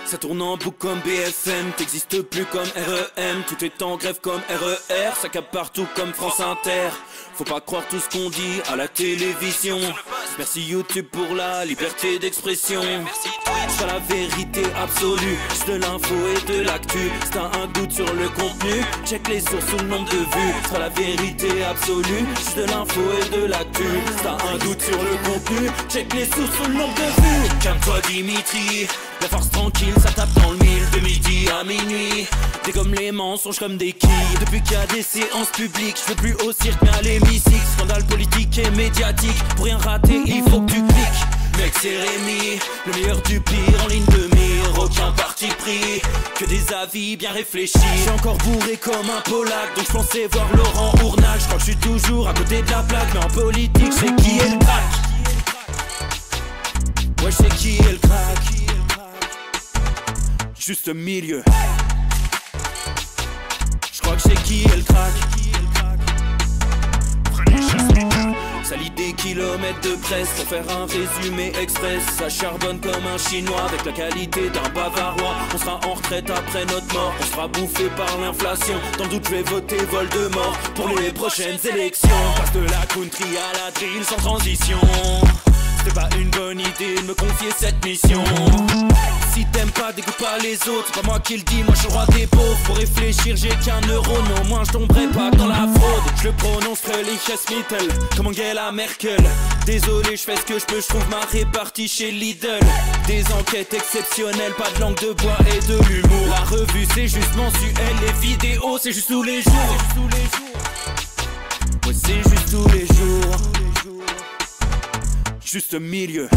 Ça tourne en boucle comme BFM, t'existes plus comme REM. Tout est en grève comme RER, ça capte partout comme France Inter. Faut pas croire tout ce qu'on dit à la télévision. Merci YouTube pour la liberté d'expression. C'est la vérité absolue, c'est de l'info et de l'actu. Si t'as un doute sur le contenu, check les sources ou le nombre de vues. C'est la vérité absolue, c'est de l'info et de l'actu. Si t'as un doute sur le contenu, check les sources ou le nombre de vues. Calme-toi Dimitri, la force tranquille, ça tape dans le mille. De midi à minuit, dégomme les mensonges comme des quilles. Depuis qu'il y a des séances publiques, je veux plus au cirque mais à l'hémicycle. Scandale politique et médiatique, pour rien rater il faut que tu cliques. Mec c'est Rémi, le meilleur du pire en ligne de mire. Aucun parti pris, que des avis bien réfléchis. J'ai encore bourré comme un Polac, donc je pensais voir Laurent Ournac. Je crois que je suis toujours à côté de la plaque, mais en politique c'est qui est le crack. Ouais je sais qui est le crack. Juste milieu. Je crois que c'est qui est le crack. Ça lit des kilomètres de presse pour faire un résumé express. Ça charbonne comme un chinois avec la qualité d'un bavarois. On sera en retraite après notre mort, on sera bouffé par l'inflation. Dans le doute je vais voter Voldemort pour les prochaines élections. Passe de la country à la drill sans transition. C'était pas une bonne idée de me confier cette mission. Si t'aimes pas, dégoûte pas les autres. C'est pas moi qui le dis, moi je suis le roi des pauvres. Pour réfléchir, j'ai qu'un euro, mais au moins je tomberai pas dans la fraude. Je le prononcerai Lichesmittel, comme Angela Merkel. Désolé, je fais ce que je peux, je trouve ma répartie chez Lidl. Des enquêtes exceptionnelles, pas de langue de bois et de l'humour. La revue c'est juste mensuel, les vidéos c'est juste tous les jours. Ouais, c'est juste tous les jours. Juste milieu.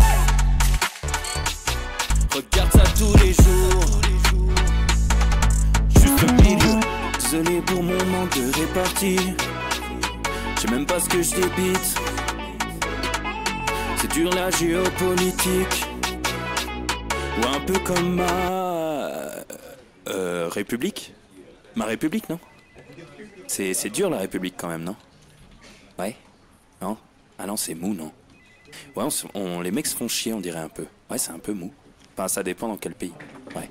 Regarde ça tous les jours. Juste milieu. Désolé pour mon manque de répartie. Je sais même pas ce que je débite. C'est dur la géopolitique. Ou un peu comme ma... République. Ma République, non? C'est dur la République quand même, non? Ouais? Non? Ah non, c'est mou, non? Ouais, les mecs se font chier, on dirait un peu. Ouais, c'est un peu mou. Enfin, ça dépend dans quel pays. Ouais.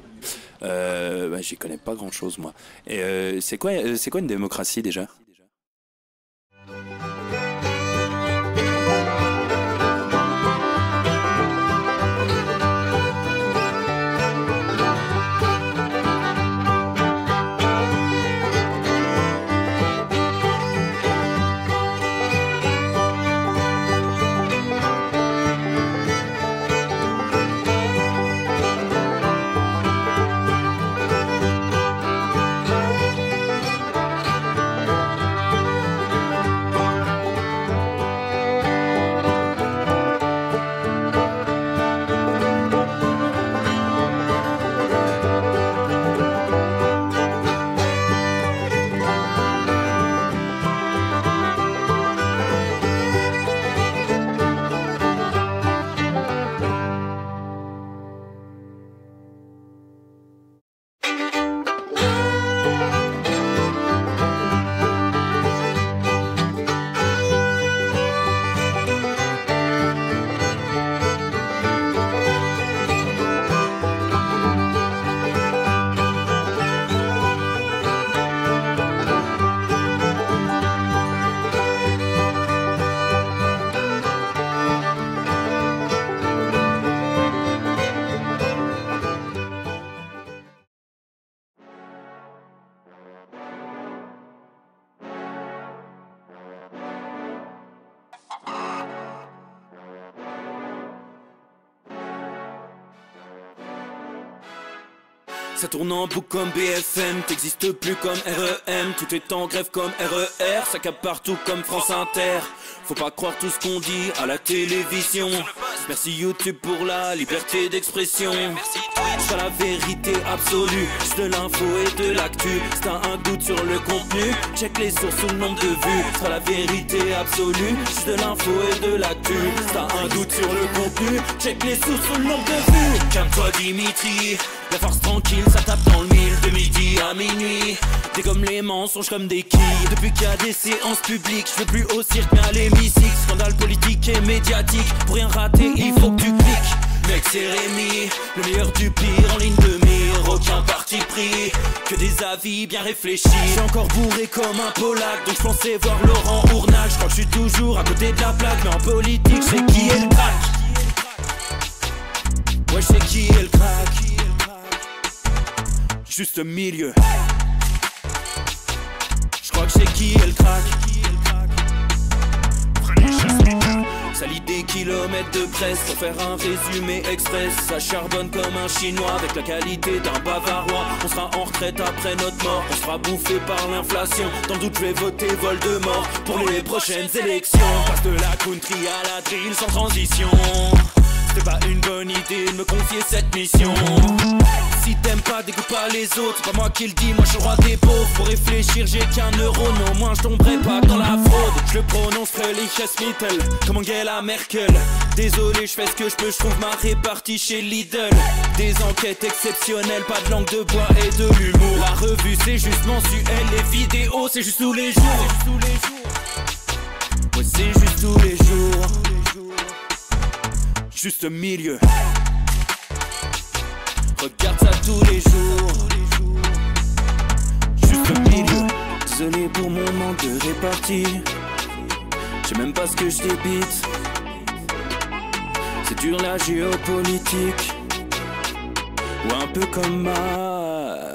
Bah, j'y connais pas grand chose, moi. Et c'est quoi une démocratie déjà? Ça tourne en boucle comme BFM, t'existes plus comme REM. Tout est en grève comme RER, ça capte partout comme France Inter. Faut pas croire tout ce qu'on dit à la télévision. Merci YouTube pour la liberté d'expression. C'est la vérité absolue, c'est de l'info et de l'actu. Si t'as un doute sur le contenu, check les sources ou le nombre de vues. C'est la vérité absolue, c'est de l'info et de l'actu. Si t'as un doute sur le contenu, check les sources ou le nombre de vues. Calme-toi Dimitri, la force tranquille, ça tape dans le mille. De midi à minuit, dégomme les mensonges comme des quilles. Depuis qu'il y a des séances publiques, je veux plus au cirque mais à l'hémicycle. Scandale politique et médiatique, pour rien rater il faut que tu cliques. Mec c'est Rémi, le meilleur du pire en ligne de mire. compris que des avis bien réfléchis. J'suis encore bourré comme un Polac, donc j'pensais voir Laurent Ournac. J'crois que j'suis toujours à côté de la plaque, mais en politique j'sais qui est le crack. Ouais, j'sais qui est le crack. Juste milieu. J'crois que j'sais qui est le crack. Ça lit des kilomètres de presse pour faire un résumé express. Ça charbonne comme un chinois avec la qualité d'un bavarois. On sera en retraite après notre mort, on sera bouffé par l'inflation. Dans le doute je vais voter Voldemort pour les prochaines élections. Passe de la country à la drill sans transition. C'était pas une bonne idée de me confier cette mission. Si t'aimes pas, dégoûte pas les autres. C'est pas moi qui le dis, moi je suis le roi des pauvres. Pour réfléchir, j'ai qu'un euro, mais au moins je tomberai pas dans la fraude. Je le prononce Mittel, comme Angela Merkel. Désolé, je fais ce que je peux, je trouve ma répartie chez Lidl. Des enquêtes exceptionnelles, pas de langue de bois et de l'humour. La revue c'est juste mensuel, les vidéos c'est juste tous les jours. Ouais, c'est juste tous les jours. Juste milieu. Regarde ça tous les jours. Juste milieu. Désolé pour mon manque de répartie. Je sais même pas ce que je débite. C'est dur la géopolitique. Ou un peu comme ma...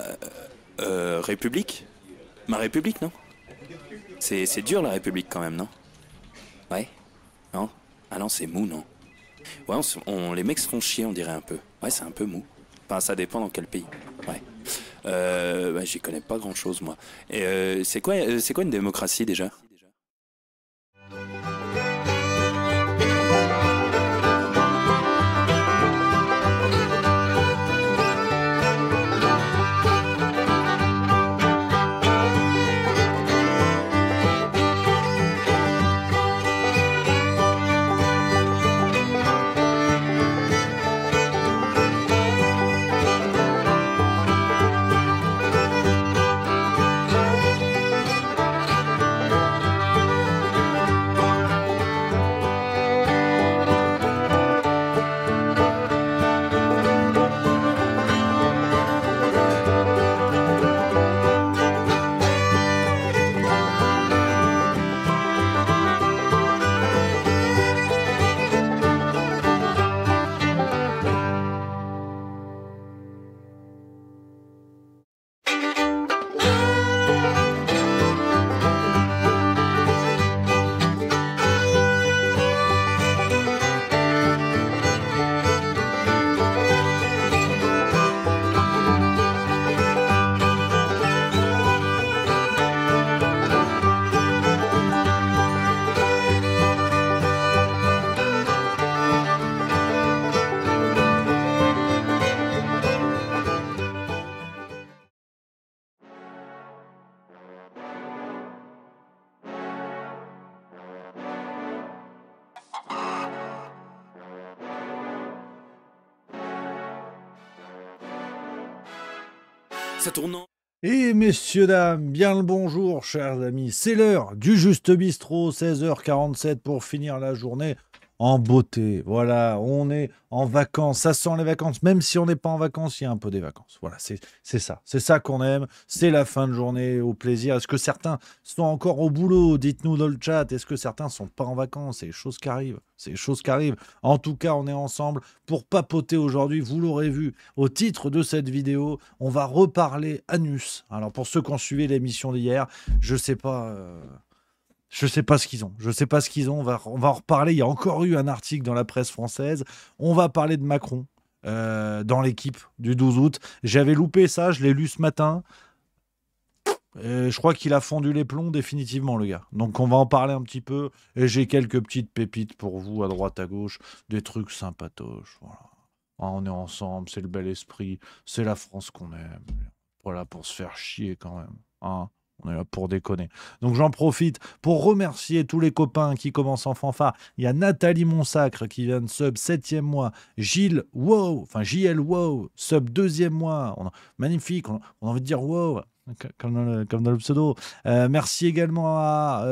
République. Ma République, non? C'est dur la République quand même, non? Ouais? Non? Ah non, c'est mou, non? Ouais, les mecs se font chier, on dirait un peu. Ouais, c'est un peu mou. Enfin, ça dépend dans quel pays. Ouais. Bah, j'y connais pas grand chose, moi. Et c'est quoi une démocratie déjà? Ça tourne en... Et messieurs, dames, bien le bonjour, chers amis. C'est l'heure du Juste Bistrot, 16h47 pour finir la journée en beauté. Voilà, on est en vacances, ça sent les vacances. Même si on n'est pas en vacances, il y a un peu des vacances. Voilà, c'est ça. C'est ça qu'on aime. C'est la fin de journée au plaisir. Est-ce que certains sont encore au boulot? Dites-nous dans le chat. Est-ce que certains sont pas en vacances? C'est les choses qui arrivent. C'est les choses qui arrivent. En tout cas, on est ensemble pour papoter aujourd'hui. Vous l'aurez vu au titre de cette vidéo. On va reparler anus. Alors, pour ceux qui ont suivi l'émission d'hier, je sais pas... Je sais pas ce qu'ils ont. Je sais pas ce qu'ils ont. On va en reparler. Il y a encore eu un article dans la presse française. On va parler de Macron dans l'équipe du 12 août. J'avais loupé ça. Je l'ai lu ce matin. Je crois qu'il a fondu les plombs définitivement, le gars. Donc, on va en parler un petit peu. Et j'ai quelques petites pépites pour vous à droite, à gauche. Des trucs sympatoches. Voilà. Ah, on est ensemble. C'est le bel esprit. C'est la France qu'on aime. Voilà, pour se faire chier quand même. Hein. On est là pour déconner. Donc j'en profite pour remercier tous les copains qui commencent en fanfare. Il y a Nathalie Monsacre qui vient de sub 7e mois. JL Wow, sub 2e mois. Magnifique, on a envie de dire wow. Comme dans le pseudo. Merci également à,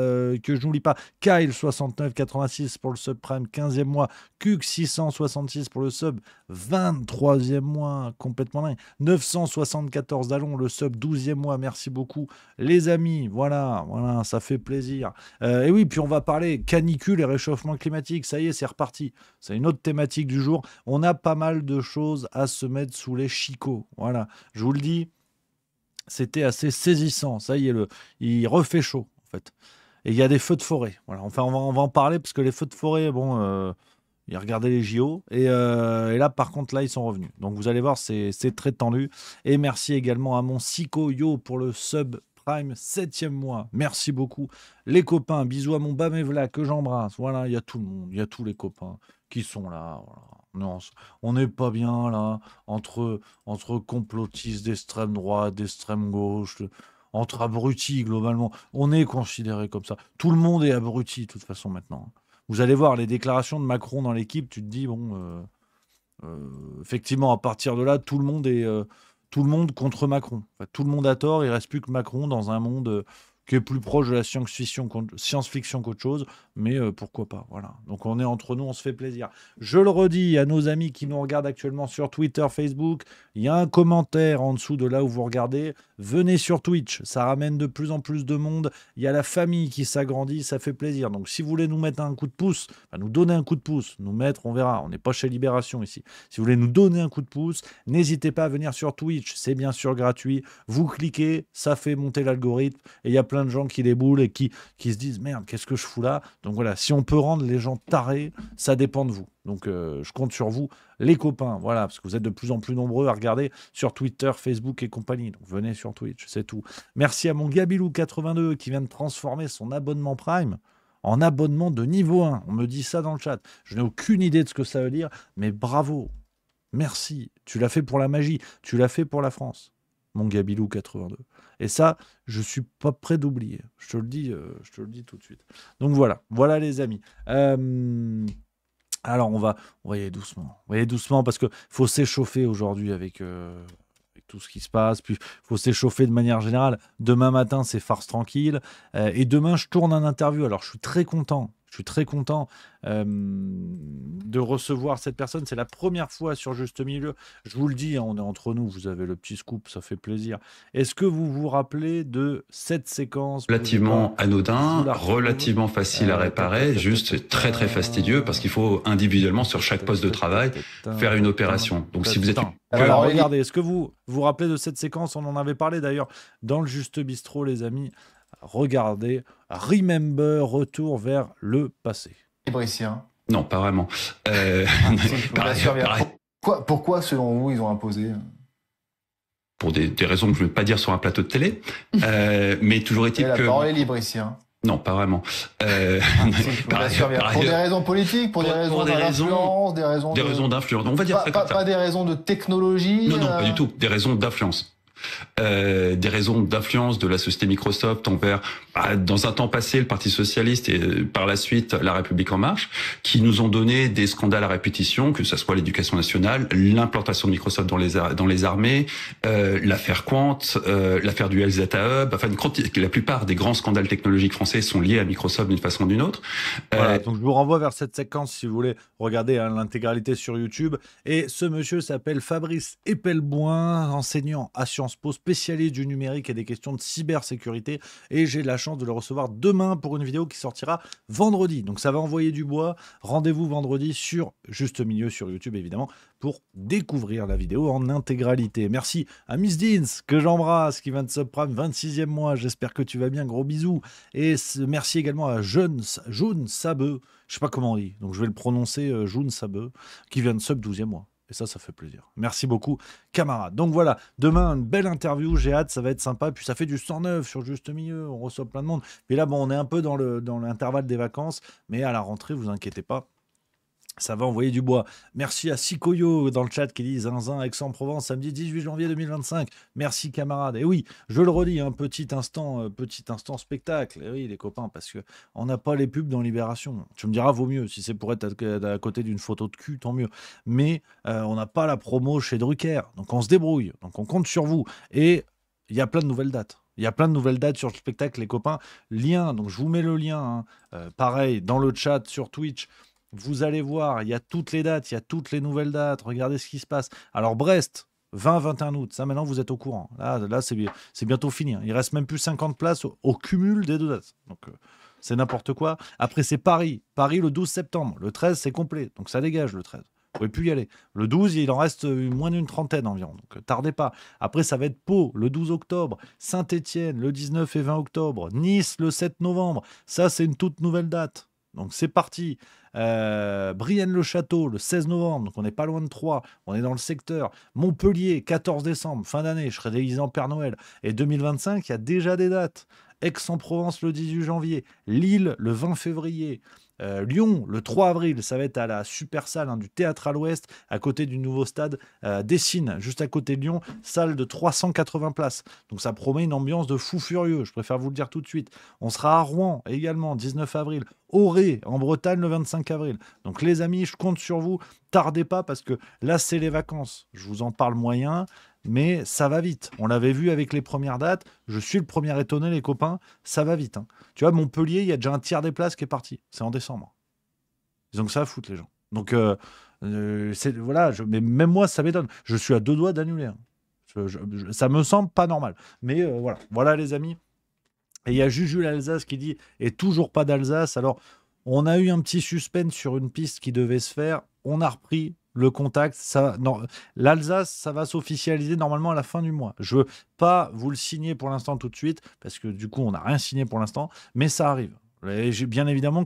que je n'oublie pas, Kyle6986 pour le subprime 15e mois, Kuk666 pour le sub 23e mois, complètement dingue, 974 Dallon, le sub 12e mois, merci beaucoup les amis, voilà, ça fait plaisir. Et oui, puis on va parler canicule et réchauffement climatique, ça y est, c'est reparti, c'est une autre thématique du jour, on a pas mal de choses à se mettre sous les chicots, voilà, je vous le dis, c'était assez saisissant. Ça y est, il refait chaud, en fait. Et il y a des feux de forêt. Voilà. Enfin, on va en parler parce que les feux de forêt, bon, il regardait les JO. Et là, par contre, là, ils sont revenus. Donc, vous allez voir, c'est très tendu. Et merci également à mon Siko Yo pour le sub Prime 7e mois. Merci beaucoup. Les copains, bisous à mon Bamevla que j'embrasse. Voilà, il y a tout le monde, il y a tous les copains qui sont là. Voilà. Non, on n'est pas bien là, entre complotistes d'extrême droite, d'extrême gauche, entre abrutis globalement. On est considéré comme ça. Tout le monde est abruti de toute façon maintenant. Vous allez voir les déclarations de Macron dans l'équipe, tu te dis, bon, effectivement, à partir de là, tout le monde contre Macron. Enfin, tout le monde a tort, il ne reste plus que Macron dans un monde qui est plus proche de la science-fiction qu'autre chose, mais pourquoi pas, voilà. Donc on est entre nous, on se fait plaisir. Je le redis à nos amis qui nous regardent actuellement sur Twitter, Facebook, il y a un commentaire en dessous de là où vous regardez, venez sur Twitch, ça ramène de plus en plus de monde, il y a la famille qui s'agrandit, ça fait plaisir. Donc si vous voulez nous mettre un coup de pouce, nous donner un coup de pouce, nous mettre, on verra, on n'est pas chez Libération ici. Si vous voulez nous donner un coup de pouce, n'hésitez pas à venir sur Twitch, c'est bien sûr gratuit, vous cliquez, ça fait monter l'algorithme, et il y a plein de gens qui déboulent et qui se disent merde, qu'est-ce que je fous là? Donc voilà, si on peut rendre les gens tarés, ça dépend de vous. Donc je compte sur vous, les copains, voilà, parce que vous êtes de plus en plus nombreux à regarder sur Twitter, Facebook et compagnie. Donc venez sur Twitch, c'est tout. Merci à mon Gabilou82 qui vient de transformer son abonnement Prime en abonnement de niveau 1. On me dit ça dans le chat. Je n'ai aucune idée de ce que ça veut dire, mais bravo. Merci. Tu l'as fait pour la magie. Tu l'as fait pour la France, mon Gabilou82. Et ça, je suis pas prêt d'oublier. Je te le dis tout de suite. Donc voilà les amis. Alors on va y aller doucement. On va y aller doucement parce que faut s'échauffer aujourd'hui avec tout ce qui se passe. Puis faut s'échauffer de manière générale. Demain matin, c'est farce tranquille. Et demain, je tourne un interview. Alors je suis très content. De recevoir cette personne. C'est la première fois sur Juste Milieu. Je vous le dis, on est entre nous, vous avez le petit scoop, ça fait plaisir. Est-ce que vous vous rappelez de cette séquence? Relativement anodin, relativement facile à réparer, juste très très fastidieux parce qu'il faut individuellement sur chaque poste de travail faire une opération. Donc si vous êtes... Alors regardez, est-ce que vous vous rappelez de cette séquence? On en avait parlé d'ailleurs dans le Juste Bistrot, les amis. Regardez, Remember, retour vers le passé. Libricien. Non, pas vraiment. Pourquoi, selon vous, ils ont imposé? Pour des raisons que je ne vais pas dire sur un plateau de télé, mais toujours est-il que... La parole est libricien. Non, pas vraiment. Pour des raisons politiques, pour des raisons d'influence, des raisons d'influence. On va dire ça comme ça. Pas des raisons de technologie. Non, pas du tout. Des raisons d'influence. Des raisons d'influence de la société Microsoft envers, dans un temps passé, le Parti socialiste et par la suite la République en marche, qui nous ont donné des scandales à répétition, que ce soit l'éducation nationale, l'implantation de Microsoft dans les armées, l'affaire Quant, l'affaire du Health Data Hub, enfin la plupart des grands scandales technologiques français sont liés à Microsoft d'une façon ou d'une autre. Voilà, donc je vous renvoie vers cette séquence si vous voulez regarder l'intégralité sur YouTube. Et ce monsieur s'appelle Fabrice Epelboin, enseignant à Sciences Po, spécialiste du numérique et des questions de cybersécurité. Et j'ai la chance de le recevoir demain pour une vidéo qui sortira vendredi. Donc ça va envoyer du bois. Rendez-vous vendredi sur Juste Milieu sur YouTube, évidemment, pour découvrir la vidéo en intégralité. Merci à Miss Deans, que j'embrasse, qui vient de subprime 26e mois. J'espère que tu vas bien. Gros bisous. Et merci également à June Sabeux. Je sais pas comment on dit, donc je vais le prononcer June Sabeux, qui vient de sub 12e mois. Et ça fait plaisir. Merci beaucoup, camarades. Donc voilà, demain, une belle interview. J'ai hâte, ça va être sympa. Puis ça fait du 109 sur Juste Milieu. On reçoit plein de monde. Et là, bon, on est un peu dans l'intervalle des vacances. Mais à la rentrée, vous inquiétez pas. Ça va envoyer du bois. Merci à Sikoyo dans le chat qui dit Zinzin, Aix-en-Provence, samedi 18 janvier 2025. Merci camarades. Et oui, je le redis, un petit instant spectacle. Et oui, les copains, parce que on n'a pas les pubs dans Libération. Tu me diras, vaut mieux. Si c'est pour être à côté d'une photo de cul, tant mieux. Mais on n'a pas la promo chez Drucker. Donc on se débrouille. Donc on compte sur vous. Et il y a plein de nouvelles dates. Il y a plein de nouvelles dates sur le spectacle, les copains. Lien, donc je vous mets le lien, pareil, dans le chat sur Twitch. Vous allez voir, il y a toutes les dates, il y a toutes les nouvelles dates. Regardez ce qui se passe. Alors, Brest, 20-21 août, ça maintenant vous êtes au courant. Là c'est bientôt fini. Il reste même plus 50 places au cumul des deux dates. Donc, c'est n'importe quoi. Après, c'est Paris. Paris le 12 septembre. Le 13, c'est complet. Donc, ça dégage le 13. Vous pouvez plus y aller. Le 12, il en reste moins d'une trentaine environ. Donc, tardez pas. Après, ça va être Pau le 12 octobre. Saint-Étienne le 19 et 20 octobre. Nice le 7 novembre. Ça, c'est une toute nouvelle date. Donc, c'est parti. Brienne-le-Château le 16 novembre. Donc, on n'est pas loin de Troyes. On est dans le secteur. Montpellier, 14 décembre. Fin d'année. Je serai déguisé en Père Noël. Et 2025, il y a déjà des dates. Aix-en-Provence le 18 janvier, Lille le 20 février, Lyon le 3 avril, ça va être à la super salle du Théâtre à l'Ouest, à côté du nouveau stade Dessines, juste à côté de Lyon, salle de 380 places. Donc ça promet une ambiance de fou furieux, je préfère vous le dire tout de suite. On sera à Rouen également, 19 avril, Auray en Bretagne le 25 avril. Donc les amis, je compte sur vous, tardez pas parce que là c'est les vacances, je vous en parle moyen. Mais ça va vite. On l'avait vu avec les premières dates. Je suis le premier étonné, les copains. Ça va vite. Tu vois, Montpellier, il y a déjà un tiers des places qui est parti. C'est en décembre. Ils ont que ça à foutre, les gens. Donc, voilà. Mais même moi, ça m'étonne. Je suis à 2 doigts d'annuler. Ça me semble pas normal. Mais voilà. Voilà, les amis. Et il y a Juju l'Alsace qui dit « Et toujours pas d'Alsace ». Alors, on a eu un petit suspense sur une piste qui devait se faire. On a repris le contact. L'Alsace, ça va s'officialiser normalement à la fin du mois. Je veux pas vous le signer pour l'instant tout de suite, parce que du coup, on n'a rien signé pour l'instant, mais ça arrive. Et bien évidemment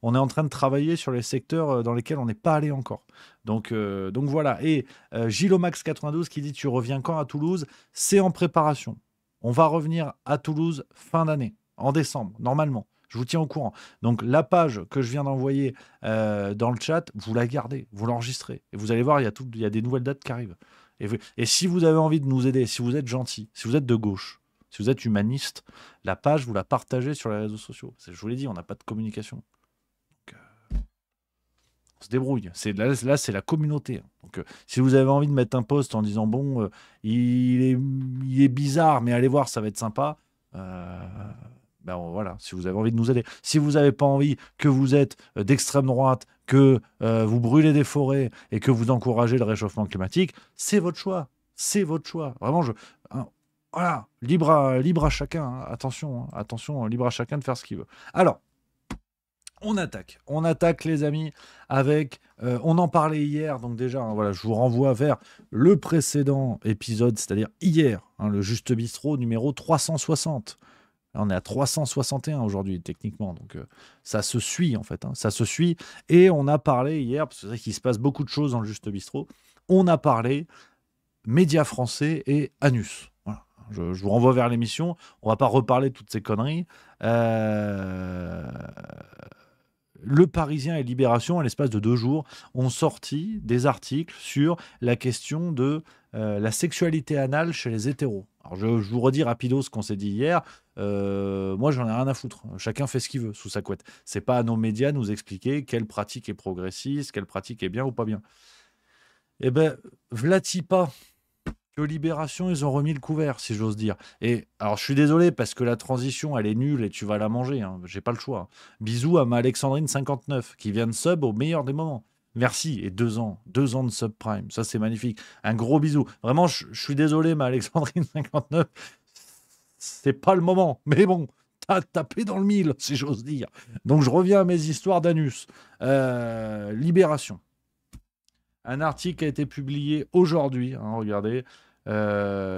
on est en train de travailler sur les secteurs dans lesquels on n'est pas allé encore. Donc voilà. Et Gilomax92 qui dit « Tu reviens quand à Toulouse ?» C'est en préparation. On va revenir à Toulouse fin d'année, en décembre, normalement. Je vous tiens au courant. Donc, la page que je viens d'envoyer dans le chat, vous la gardez, vous l'enregistrez. Et vous allez voir, il y a des nouvelles dates qui arrivent. Et si vous avez envie de nous aider, si vous êtes gentil, si vous êtes de gauche, si vous êtes humaniste, la page, vous la partagez sur les réseaux sociaux. Je vous l'ai dit, on n'a pas de communication. Donc, on se débrouille. Là, c'est la communauté. Donc, si vous avez envie de mettre un post en disant « Bon, il est bizarre, mais allez voir, ça va être sympa », ben voilà, si vous avez envie de nous aider. Si vous n'avez pas envie, que vous êtes d'extrême droite, que vous brûlez des forêts et que vous encouragez le réchauffement climatique, c'est votre choix. C'est votre choix. Vraiment, voilà, libre à chacun. Attention, libre à chacun de faire ce qu'il veut. Alors, on attaque les amis avec, on en parlait hier, donc déjà, voilà, je vous renvoie vers le précédent épisode, c'est-à-dire hier, le Juste Bistrot numéro 360. Là, on est à 361 aujourd'hui, techniquement. Donc, ça se suit, en fait. Ça se suit. Et on a parlé hier, parce que c'est vrai qu'il se passe beaucoup de choses dans le Juste Bistrot. On a parlé médias français et Anus. Voilà. Je vous renvoie vers l'émission. On ne va pas reparler de toutes ces conneries. Le Parisien et Libération, à l'espace de 2 jours, ont sorti des articles sur la question de la sexualité anale chez les hétéros. Alors je vous redis rapido ce qu'on s'est dit hier. Moi, j'en ai rien à foutre. Chacun fait ce qu'il veut sous sa couette. C'est pas à nos médias de nous expliquer quelle pratique est progressiste, quelle pratique est bien ou pas bien. Eh ben, v'là-t-il pas que Libération, ils ont remis le couvert, si j'ose dire. Et alors, je suis désolé parce que la transition, elle est nulle et tu vas la manger. J'ai pas le choix. Bisous à ma Alexandrine 59 qui vient de sub au meilleur des moments. Merci. Et 2 ans de subprime. Ça, c'est magnifique. Un gros bisou. Vraiment, je suis désolé, ma Alexandrine 59. C'est pas le moment. Mais bon, t'as tapé dans le mille, si j'ose dire. Donc, je reviens à mes histoires d'anus. Libération. Un article a été publié aujourd'hui, regardez,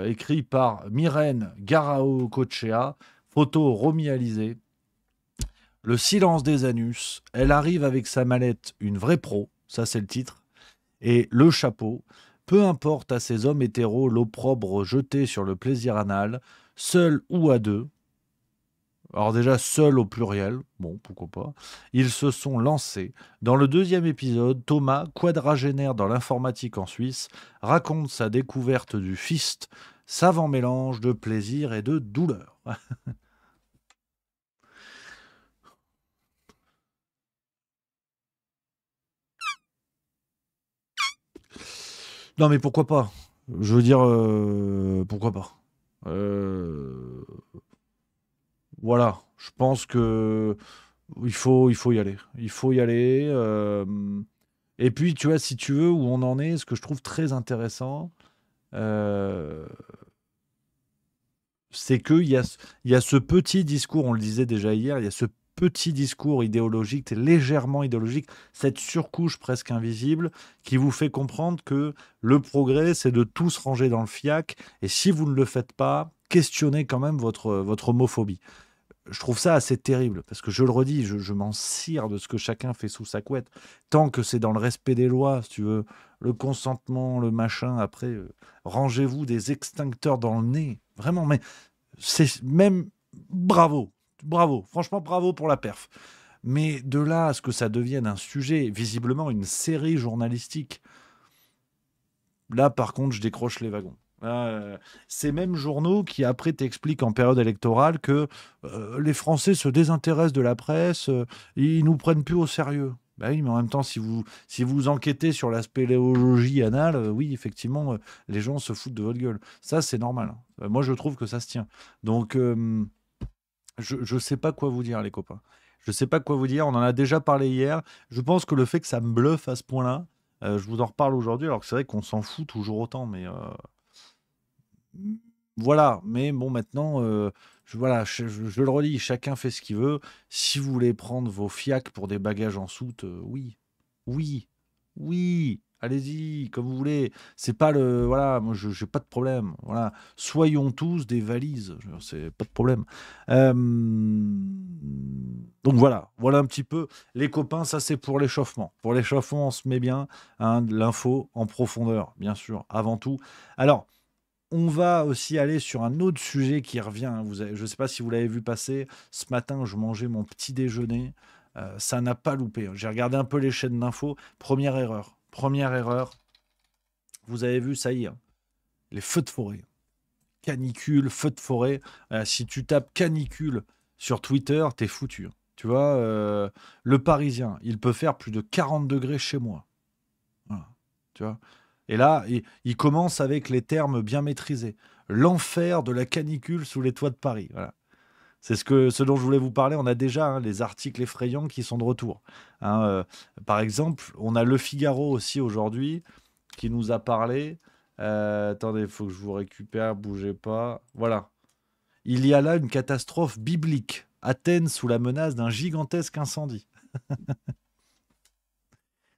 écrit par Myrène Garao-Cochea, photo Romy Alizé. Le silence des anus. Elle arrive avec sa mallette, une vraie pro, ça c'est le titre, et le chapeau. Peu importe à ces hommes hétéros l'opprobre jeté sur le plaisir anal, seul ou à 2. Alors déjà, seul au pluriel, bon, pourquoi pas. Ils se sont lancés. Dans le 2e épisode, Thomas, quadragénaire dans l'informatique en Suisse, raconte sa découverte du fist, savant mélange de plaisir et de douleur. Non mais pourquoi pas ? Je veux dire, pourquoi pas ? Voilà, je pense que il faut y aller. Il faut y aller. Et puis, tu vois, si tu veux, où on en est, ce que je trouve très intéressant, euh, c'est qu'il y a ce petit discours, on le disait déjà hier, il y a ce petit discours idéologique, légèrement idéologique, cette surcouche presque invisible qui vous fait comprendre que le progrès, c'est de tous ranger dans le fiac. Et si vous ne le faites pas, questionnez quand même votre homophobie. Je trouve ça assez terrible, parce que je le redis, je m'en cire de ce que chacun fait sous sa couette. Tant que c'est dans le respect des lois, si tu veux, le consentement, le machin, après, rangez-vous des extincteurs dans le nez. Vraiment, mais c'est même bravo, bravo, franchement bravo pour la perf. Mais de là à ce que ça devienne un sujet, visiblement une série journalistique, là par contre je décroche les wagons. Ces mêmes journaux qui après t'expliquent en période électorale que les Français se désintéressent de la presse, ils nous prennent plus au sérieux. Bah oui, mais en même temps, si vous enquêtez sur la spéléologie anale, oui, effectivement, les gens se foutent de votre gueule. Ça, c'est normal. Moi, je trouve que ça se tient. Donc, je sais pas quoi vous dire, les copains. Je sais pas quoi vous dire. On en a déjà parlé hier. Je pense que le fait que ça me bluffe à ce point-là, je vous en reparle aujourd'hui, alors que c'est vrai qu'on s'en fout toujours autant, mais voilà. Mais bon, maintenant, voilà, je le redis, chacun fait ce qu'il veut. Si vous voulez prendre vos fiacs pour des bagages en soute, oui, oui, oui. Allez-y, comme vous voulez. C'est pas le. Voilà, moi, je n'ai pas de problème. Voilà. Soyons tous des valises. C'est pas de problème. Donc voilà un petit peu. Les copains, ça c'est pour l'échauffement. Pour l'échauffement, on se met bien. Hein, de l'info en profondeur, bien sûr, avant tout. Alors, on va aussi aller sur un autre sujet qui revient. Hein. Je ne sais pas si vous l'avez vu passer. Ce matin, je mangeais mon petit déjeuner. Ça n'a pas loupé. J'ai regardé un peu les chaînes d'infos. Première erreur. Vous avez vu, ça y est. Hein. Les feux de forêt. Canicule, feux de forêt. Si tu tapes canicule sur Twitter, t'es foutu. Hein. Tu vois, le Parisien, il peut faire plus de 40 degrés chez moi. Voilà. Tu vois. Et là, il commence avec les termes bien maîtrisés. L'enfer de la canicule sous les toits de Paris. Voilà. C'est ce dont je voulais vous parler. On a déjà les articles effrayants qui sont de retour. Hein, par exemple, on a Le Figaro aussi aujourd'hui qui nous a parlé. Attendez, il faut que je vous récupère, bougez pas. Voilà. Il y a là une catastrophe biblique. Athènes sous la menace d'un gigantesque incendie.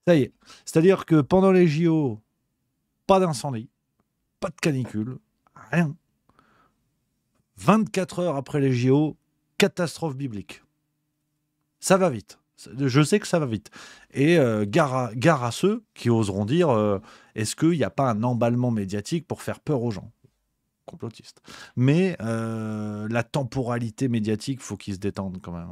Ça y est. C'est-à-dire que pendant les JO, pas d'incendie, pas de canicule, rien. 24 heures après les JO, catastrophe biblique. Ça va vite. Je sais que ça va vite. Et gare à ceux qui oseront dire est-ce qu'il n'y a pas un emballement médiatique pour faire peur aux gens? Complotiste. Mais la temporalité médiatique, faut qu'ils se détendent quand même.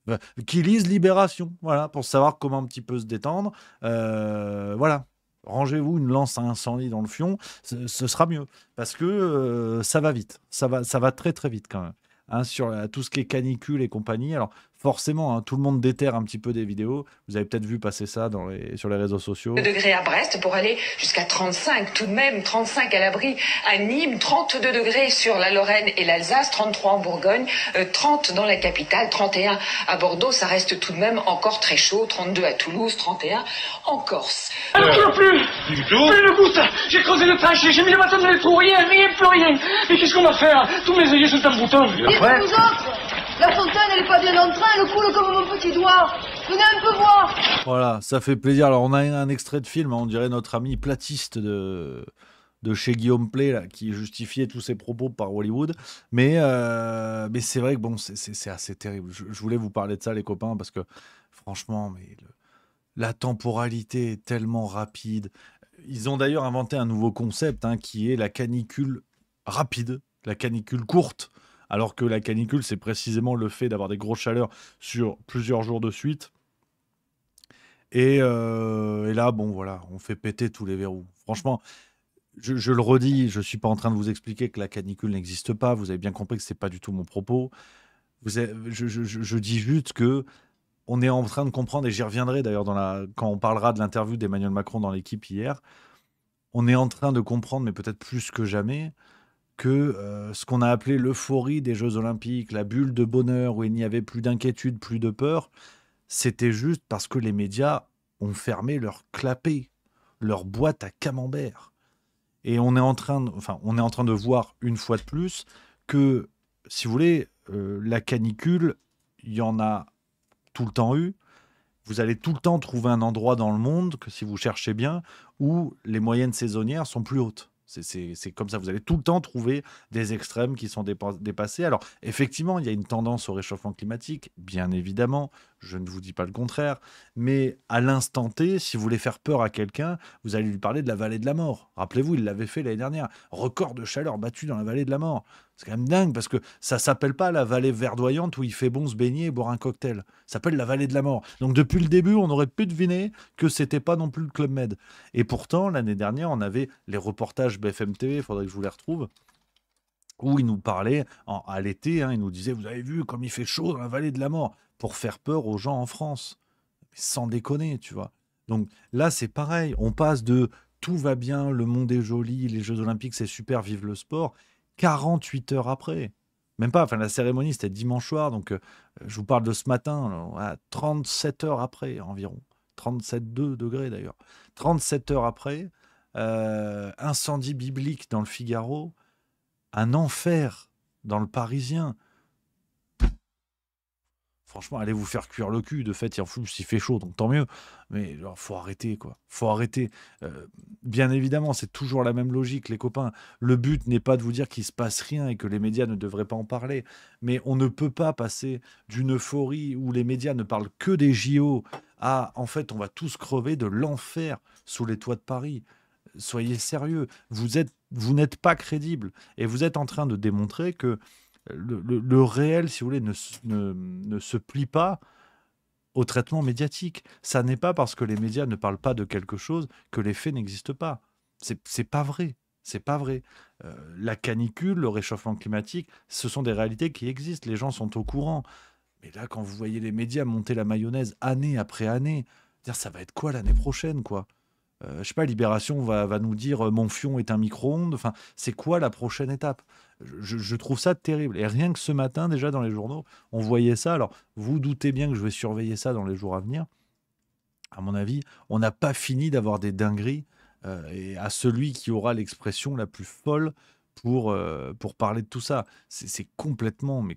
Hein. Qu'ils lisent Libération, voilà, pour savoir comment un petit peu se détendre. Voilà. Rangez-vous une lance à incendie dans le fion, ce sera mieux. Parce que ça va vite. Ça va très très vite quand même. Hein, sur tout ce qui est canicule et compagnie. Alors forcément, hein, tout le monde déterre un petit peu des vidéos. Vous avez peut-être vu passer ça sur les réseaux sociaux. Degrés à Brest pour aller jusqu'à 35 tout de même, 35 à l'abri à Nîmes, 32 degrés sur la Lorraine et l'Alsace, 33 en Bourgogne, 30 dans la capitale, 31 à Bordeaux. Ça reste tout de même encore très chaud, 32 à Toulouse, 31 en Corse. Alors qu'il n'y a plus du tout. Plus une goutte. J'ai creusé le tranchée, j'ai mis le bâton dans les trous, rien, plus rien. Mais qu'est-ce qu'on va faire? Tous mes œillets sont en bouton. Après, vous autres, la fontaine, elle est pas bien en train, elle coule comme mon petit doigt. Venez un peu voir. Voilà, ça fait plaisir. Alors, on a un extrait de film, hein, on dirait notre ami platiste de chez Guillaume Play, là, qui justifiait tous ses propos par Hollywood. Mais c'est vrai que bon, c'est assez terrible. Je voulais vous parler de ça, les copains, parce que franchement, la temporalité est tellement rapide. Ils ont d'ailleurs inventé un nouveau concept hein, qui est la canicule rapide, la canicule courte. Alors que la canicule, c'est précisément le fait d'avoir des grosses chaleurs sur plusieurs jours de suite. Et là, bon, voilà, on fait péter tous les verrous. Franchement, je le redis, je ne suis pas en train de vous expliquer que la canicule n'existe pas. Vous avez bien compris que ce n'est pas du tout mon propos. Je dis juste que on est en train de comprendre, et j'y reviendrai d'ailleurs quand on parlera de l'interview d'Emmanuel Macron dans l'équipe hier, on est en train de comprendre, mais peut-être plus que jamais, que ce qu'on a appelé l'euphorie des Jeux Olympiques, la bulle de bonheur où il n'y avait plus d'inquiétude, plus de peur, c'était juste parce que les médias ont fermé leur clapet, leur boîte à camembert. Et on est en train de voir une fois de plus que, si vous voulez, la canicule, il y en a tout le temps eu. Vous allez tout le temps trouver un endroit dans le monde, que si vous cherchez bien, où les moyennes saisonnières sont plus hautes. C'est comme ça, vous allez tout le temps trouver des extrêmes qui sont dépassés. Alors, effectivement, il y a une tendance au réchauffement climatique, bien évidemment, je ne vous dis pas le contraire, mais à l'instant T, si vous voulez faire peur à quelqu'un, vous allez lui parler de la vallée de la mort. Rappelez-vous, il l'avait fait l'année dernière, record de chaleur battu dans la vallée de la mort. C'est quand même dingue, parce que ça s'appelle pas la vallée verdoyante où il fait bon se baigner et boire un cocktail. Ça s'appelle la vallée de la mort. Donc depuis le début, on aurait pu deviner que c'était pas non plus le Club Med. Et pourtant, l'année dernière, on avait les reportages BFM TV, il faudrait que je vous les retrouve, où il nous parlait à l'été, il nous disait, vous avez vu comme il fait chaud dans la vallée de la mort, pour faire peur aux gens en France. Mais sans déconner, tu vois. Donc là, c'est pareil, on passe de tout va bien, le monde est joli, les Jeux Olympiques, c'est super, vive le sport, 48 heures après. Même pas, la cérémonie, c'était dimanche soir, donc je vous parle de ce matin, à 37 heures après environ. 37,2 degrés d'ailleurs. 37 heures après, incendie biblique dans le Figaro, un enfer dans le Parisien. Franchement, allez vous faire cuire le cul. De fait, il fait chaud, donc tant mieux. Mais genre, faut arrêter, quoi. Faut arrêter. Bien évidemment, c'est toujours la même logique, les copains. Le but n'est pas de vous dire qu'il se passe rien et que les médias ne devraient pas en parler. Mais on ne peut pas passer d'une euphorie où les médias ne parlent que des JO à, en fait, on va tous crever de l'enfer sous les toits de Paris. Soyez sérieux. Vous n'êtes pas crédible. Et vous êtes en train de démontrer que le réel, si vous voulez, ne se plie pas au traitement médiatique. Ça n'est pas parce que les médias ne parlent pas de quelque chose que les faits n'existent pas. C'est pas vrai. C'est pas vrai. La canicule, le réchauffement climatique, ce sont des réalités qui existent. Les gens sont au courant. Mais là, quand vous voyez les médias monter la mayonnaise année après année, ça va être quoi l'année prochaine, quoi? Je sais pas, Libération va nous dire mon fion est un micro-ondes. Enfin, c'est quoi la prochaine étape? Je trouve ça terrible. Et rien que ce matin, déjà dans les journaux, on voyait ça. Alors, vous doutez bien que je vais surveiller ça dans les jours à venir. À mon avis, on n'a pas fini d'avoir des dingueries. Et à celui qui aura l'expression la plus folle pour parler de tout ça. C'est complètement dingue.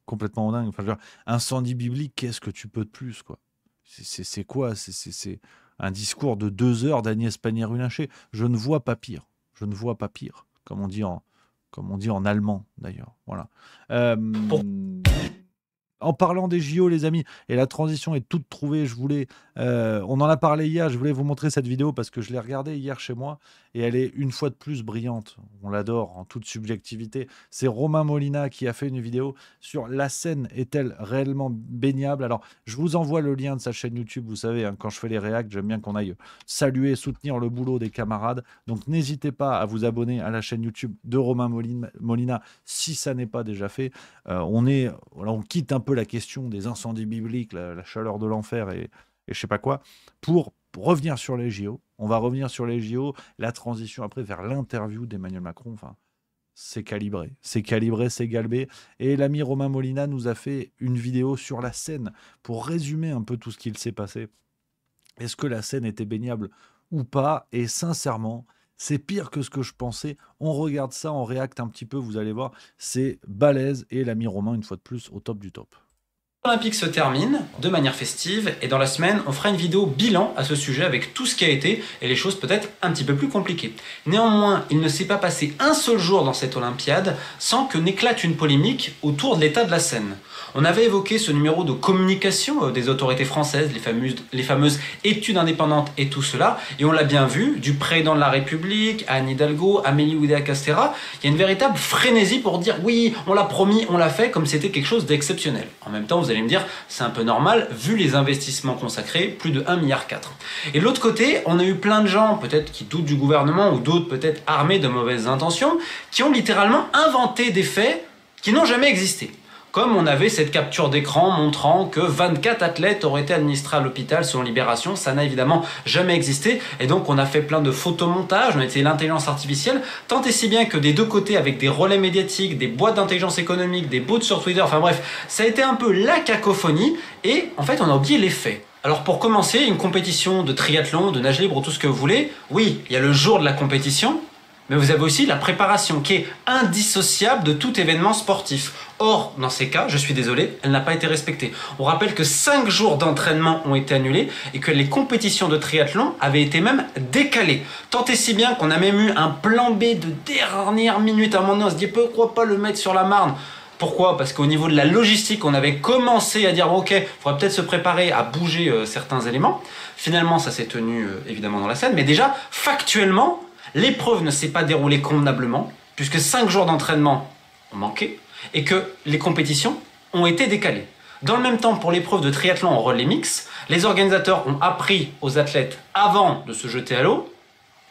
Complètement dingue. Enfin, genre, incendie biblique, qu'est-ce que tu peux de plus, quoi? C'est quoi? C'est un discours de 2 heures d'Agnès Pannier-Runacher. Je ne vois pas pire. Je ne vois pas pire, comme on dit en allemand, d'ailleurs. Voilà. En parlant des JO, les amis, et la transition est toute trouvée, on en a parlé hier, je voulais vous montrer cette vidéo parce que je l'ai regardée hier chez moi et elle est une fois de plus brillante. On l'adore en toute subjectivité. C'est Romain Molina qui a fait une vidéo sur la Seine est-elle réellement baignable? Alors, je vous envoie le lien de sa chaîne YouTube. Vous savez, quand je fais les réacts, j'aime bien qu'on aille saluer, soutenir le boulot des camarades. Donc, n'hésitez pas à vous abonner à la chaîne YouTube de Romain Molina si ça n'est pas déjà fait. On quitte un peu la question des incendies bibliques, la chaleur de l'enfer et je sais pas quoi, pour revenir sur les JO. On va revenir sur les JO, la transition après vers l'interview d'Emmanuel Macron. Enfin, c'est calibré, c'est galbé. Et l'ami Romain Molina nous a fait une vidéo sur la Seine pour résumer un peu tout ce qu'il s'est passé. Est-ce que la Seine était baignable ou pas? Et sincèrement, c'est pire que ce que je pensais. On regarde ça, on réacte un petit peu, vous allez voir, c'est balèze. Et l'ami Romain, une fois de plus, au top du top. Olympique se termine de manière festive et dans la semaine on fera une vidéo bilan à ce sujet avec tout ce qui a été et les choses peut-être un petit peu plus compliquées. Néanmoins, il ne s'est pas passé un seul jour dans cette Olympiade sans que n'éclate une polémique autour de l'état de la Seine. On avait évoqué ce numéro de communication des autorités françaises, les fameuses études indépendantes et tout cela, et on l'a bien vu, du président de la République, à Anne Hidalgo, Amélie Oudéa-Castéra, il y a une véritable frénésie pour dire oui, on l'a promis, on l'a fait, comme c'était quelque chose d'exceptionnel. En même temps, vous allez me dire, c'est un peu normal, vu les investissements consacrés, plus de 1,4 milliard. Et de l'autre côté, on a eu plein de gens, peut-être qui doutent du gouvernement, ou d'autres peut-être armés de mauvaises intentions, qui ont littéralement inventé des faits qui n'ont jamais existé. comme on avait cette capture d'écran montrant que 24 athlètes auraient été administrés à l'hôpital selon Libération. Ça n'a évidemment jamais existé. Et donc, on a fait plein de photomontages, on a utilisé l'intelligence artificielle, tant et si bien que des deux côtés, avec des relais médiatiques, des boîtes d'intelligence économique, des bots sur Twitter, enfin bref, ça a été un peu la cacophonie. Et en fait, on a oublié les faits. Alors pour commencer, une compétition de triathlon, de nage libre ou tout ce que vous voulez, oui, il y a le jour de la compétition, mais vous avez aussi la préparation qui est indissociable de tout événement sportif. Or, dans ces cas, je suis désolé, elle n'a pas été respectée. On rappelle que 5 jours d'entraînement ont été annulés et que les compétitions de triathlon avaient été même décalées. Tant et si bien qu'on a même eu un plan B de dernière minute. À un moment donné, on se dit pourquoi pas le mettre sur la Marne. Pourquoi ? Parce qu'au niveau de la logistique, on avait commencé à dire bon, ok, il faudrait peut-être se préparer à bouger certains éléments. Finalement, ça s'est tenu évidemment dans la Seine, mais déjà, factuellement, l'épreuve ne s'est pas déroulée convenablement, puisque 5 jours d'entraînement ont manqué, et que les compétitions ont été décalées. Dans le même temps, pour l'épreuve de triathlon en relais mix, les organisateurs ont appris aux athlètes, avant de se jeter à l'eau,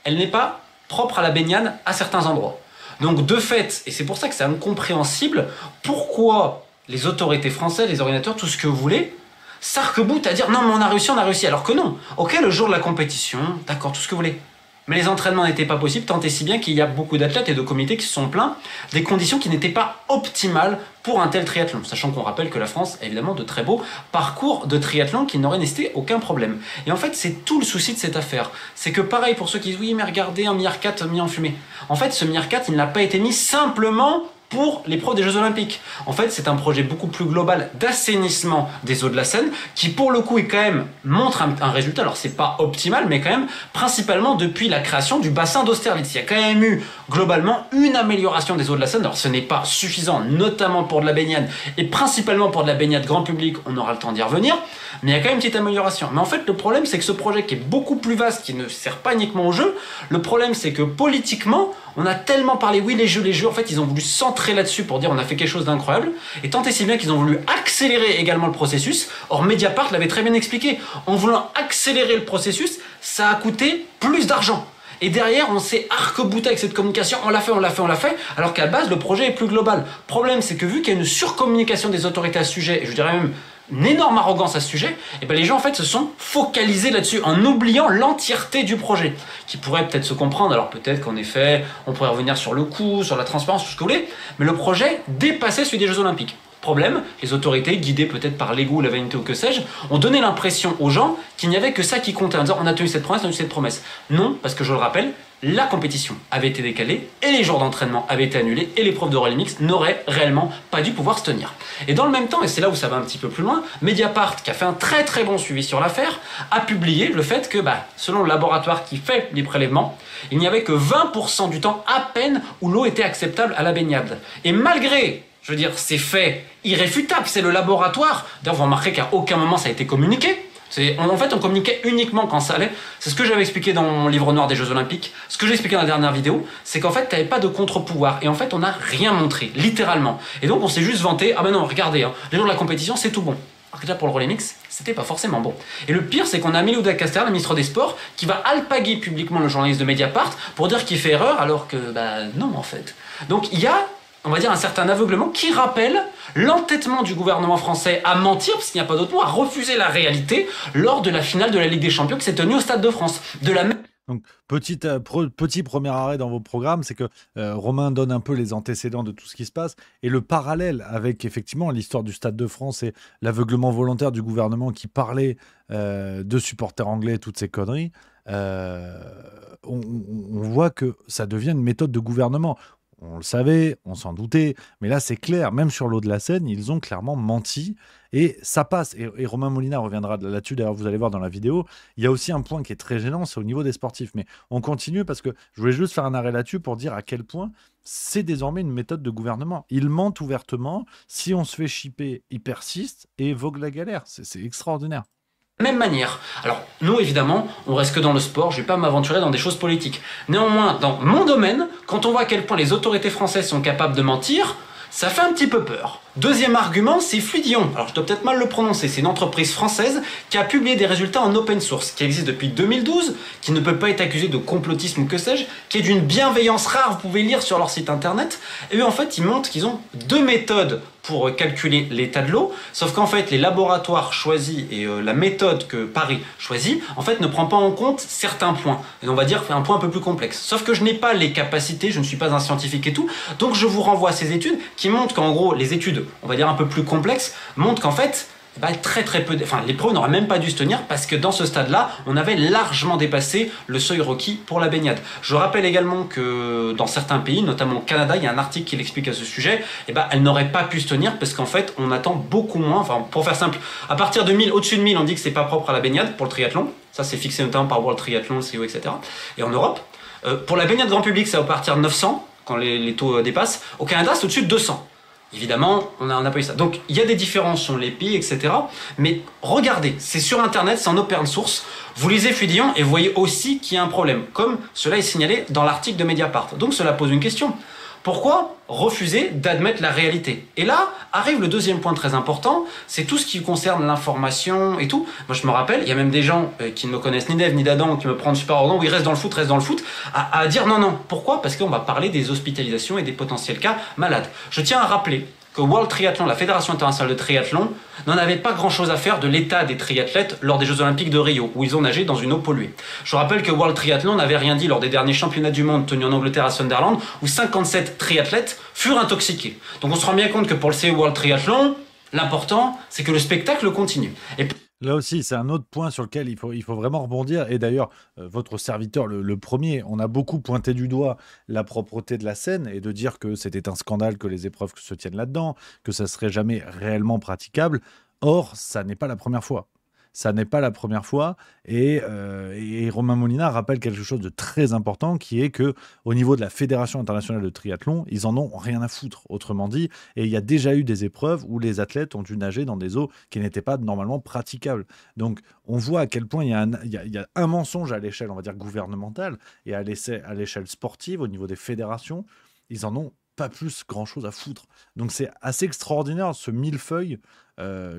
elle n'est pas propre à la baignade à certains endroits. Donc de fait, et c'est pour ça que c'est incompréhensible, pourquoi les autorités françaises, les organisateurs, tout ce que vous voulez, s'arc-boutent à dire non mais on a réussi, alors que non. Ok, le jour de la compétition, d'accord, tout ce que vous voulez. Mais les entraînements n'étaient pas possibles, tant et si bien qu'il y a beaucoup d'athlètes et de comités qui se sont plaints des conditions qui n'étaient pas optimales pour un tel triathlon. Sachant qu'on rappelle que la France a évidemment de très beaux parcours de triathlon qui n'auraient nécessité aucun problème. Et en fait, c'est tout le souci de cette affaire. C'est que pareil pour ceux qui disent oui, mais regardez, un milliard 4 mis en fumée. En fait, ce milliard 4, il n'a pas été mis simplement pour l'épreuve des Jeux Olympiques. En fait, c'est un projet beaucoup plus global d'assainissement des eaux de la Seine qui, pour le coup, montre un résultat. Alors, c'est pas optimal, mais quand même, principalement depuis la création du bassin d'Austerlitz. Il y a quand même eu, globalement, une amélioration des eaux de la Seine. Alors, ce n'est pas suffisant, notamment pour de la baignade et principalement pour de la baignade grand public. On aura le temps d'y revenir. Mais il y a quand même une petite amélioration. Mais en fait, le problème, c'est que ce projet qui est beaucoup plus vaste, qui ne sert pas uniquement aux Jeux, le problème, c'est que politiquement, on a tellement parlé, oui, les jeux, en fait, ils ont voulu centrer là-dessus pour dire on a fait quelque chose d'incroyable, et tant et si bien qu'ils ont voulu accélérer également le processus. Or, Mediapart l'avait très bien expliqué. En voulant accélérer le processus, ça a coûté plus d'argent. Et derrière, on s'est arc-bouté avec cette communication, on l'a fait, alors qu'à la base, le projet est plus global. Problème, c'est que vu qu'il y a une surcommunication des autorités à ce sujet, et je dirais même une énorme arrogance à ce sujet, et ben les gens en fait se sont focalisés là-dessus en oubliant l'entièreté du projet, qui pourrait peut-être se comprendre. Alors peut-être qu'en effet, on pourrait revenir sur le coût, sur la transparence, tout ce que vous voulez, mais le projet dépassait celui des Jeux Olympiques. Problème, les autorités, guidées peut-être par l'ego, la vanité ou que sais-je, ont donné l'impression aux gens qu'il n'y avait que ça qui comptait, en disant on a tenu cette promesse, Non, parce que je le rappelle, la compétition avait été décalée et les jours d'entraînement avaient été annulés et l'épreuve de relais mix n'aurait réellement pas dû pouvoir se tenir. Et dans le même temps, et c'est là où ça va un petit peu plus loin, Mediapart, qui a fait un très très bon suivi sur l'affaire, a publié le fait que, selon le laboratoire qui fait les prélèvements, il n'y avait que 20% du temps à peine où l'eau était acceptable à la baignade. Et malgré, je veux dire, ces faits irréfutables, c'est le laboratoire, d'ailleurs vous remarquerez qu'à aucun moment ça a été communiqué. En fait, on communiquait uniquement quand ça allait. C'est ce que j'avais expliqué dans mon livre noir des Jeux Olympiques. Ce que j'ai expliqué dans la dernière vidéo, c'est qu'en fait, t'avais pas de contre-pouvoir. Et en fait, on n'a rien montré, littéralement. Et donc, on s'est juste vanté. Ah ben non, regardez, les jours de la compétition, c'est tout bon. Alors que déjà, pour le relais mix, c'était pas forcément bon. Et le pire, c'est qu'on a Amélie Oudéa-Castéra, le ministre des Sports, qui va alpaguer publiquement le journaliste de Mediapart pour dire qu'il fait erreur, alors que, non, en fait. Donc, il y a, on va dire, un certain aveuglement qui rappelle l'entêtement du gouvernement français à mentir, parce qu'il n'y a pas d'autre mot, à refuser la réalité lors de la finale de la Ligue des Champions qui s'est tenue au Stade de France. Donc, petit premier arrêt dans vos programmes, c'est que Romain donne un peu les antécédents de tout ce qui se passe et le parallèle avec effectivement l'histoire du Stade de France et l'aveuglement volontaire du gouvernement qui parlait de supporters anglais, toutes ces conneries. On voit que ça devient une méthode de gouvernement. On le savait, on s'en doutait, mais là c'est clair, même sur l'eau de la Seine, ils ont clairement menti et ça passe. Et Romain Molina reviendra là-dessus, d'ailleurs vous allez voir dans la vidéo. Il y a aussi un point qui est très gênant, c'est au niveau des sportifs. Mais on continue parce que je voulais juste faire un arrêt là-dessus pour dire à quel point c'est désormais une méthode de gouvernement. Ils mentent ouvertement, si on se fait chipper, ils persistent et voguent la galère. C'est extraordinaire. Même manière. Alors, nous, évidemment, on reste que dans le sport, je vais pas m'aventurer dans des choses politiques. Néanmoins, dans mon domaine, quand on voit à quel point les autorités françaises sont capables de mentir, ça fait un petit peu peur. Deuxième argument, c'est Fluidion. Alors je dois peut-être mal le prononcer, c'est une entreprise française qui a publié des résultats en open source, qui existe depuis 2012, qui ne peut pas être accusée de complotisme ou que sais-je, qui est d'une bienveillance rare, vous pouvez lire sur leur site internet. Et eux en fait ils montrent qu'ils ont 2 méthodes pour calculer l'état de l'eau, sauf qu'en fait les laboratoires choisis et la méthode que Paris choisit, en fait ne prend pas en compte certains points, et on va dire un point un peu plus complexe. Sauf que je n'ai pas les capacités, je ne suis pas un scientifique et tout, donc je vous renvoie à ces études qui montrent qu'en gros les études, on va dire un peu plus complexes, montrent qu'en fait très peu, les preuves n'auraient même pas dû se tenir parce que dans ce stade-là, on avait largement dépassé le seuil requis pour la baignade. Je rappelle également que dans certains pays, notamment au Canada, il y a un article qui l'explique à ce sujet, elle n'aurait pas pu se tenir parce qu'en fait, on attend beaucoup moins, pour faire simple, à partir de 1000, au-dessus de 1000, on dit que c'est pas propre à la baignade pour le triathlon, ça c'est fixé notamment par World Triathlon, CEO, etc. Et en Europe, pour la baignade grand public, c'est à partir de 900, quand les taux dépassent, au Canada, c'est au-dessus de 200. Évidemment, on n'a pas eu ça. Donc, il y a des différences sur les pays, etc. Mais regardez, c'est sur Internet, c'est en open source. Vous lisez Fluidion et vous voyez aussi qu'il y a un problème, comme cela est signalé dans l'article de Mediapart. Donc, cela pose une question. Pourquoi refuser d'admettre la réalité? Et là, arrive le deuxième point très important, c'est tout ce qui concerne l'information et tout. Moi, je me rappelle, il y a même des gens qui ne me connaissent ni d'Ève ni d'Adam, qui me prennent super ordon, où ils restent dans le foot, à dire non. Pourquoi? Parce qu'on va parler des hospitalisations et des potentiels cas malades. Je tiens à rappeler que World Triathlon, la Fédération internationale de triathlon, n'en avait pas grand-chose à faire de l'état des triathlètes lors des Jeux Olympiques de Rio, où ils ont nagé dans une eau polluée. Je rappelle que World Triathlon n'avait rien dit lors des derniers championnats du monde tenus en Angleterre à Sunderland, où 57 triathlètes furent intoxiqués. Donc on se rend bien compte que pour le CEO World Triathlon, l'important, c'est que le spectacle continue. Et là aussi, c'est un autre point sur lequel il faut vraiment rebondir. Et d'ailleurs, votre serviteur, le premier, on a beaucoup pointé du doigt la propreté de la Seine et de dire que c'était un scandale que les épreuves se tiennent là-dedans, que ça serait jamais réellement praticable. Or, ça n'est pas la première fois. Ça n'est pas la première fois. Et Romain Molina rappelle quelque chose de très important, qui est que au niveau de la Fédération internationale de triathlon, ils en ont rien à foutre, autrement dit. Et il y a déjà eu des épreuves où les athlètes ont dû nager dans des eaux qui n'étaient pas normalement praticables. Donc, on voit à quel point il y a un mensonge à l'échelle, on va dire, gouvernementale et à l'échelle sportive, au niveau des fédérations. Ils en ont pas plus grand-chose à foutre. Donc, c'est assez extraordinaire, ce millefeuille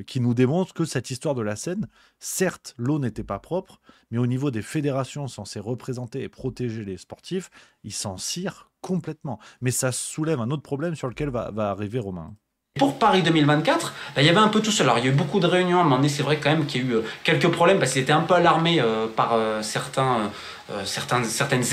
qui nous démontre que cette histoire de la Seine, certes, l'eau n'était pas propre, mais au niveau des fédérations censées représenter et protéger les sportifs, ils s'en cirent complètement. Mais ça soulève un autre problème sur lequel va arriver Romain. Pour Paris 2024, il y avait un peu tout seul. Alors, il y a eu beaucoup de réunions, à un moment donné, c'est vrai quand même qu'il y a eu quelques problèmes, parce qu'ils étaient un peu alarmés par certaines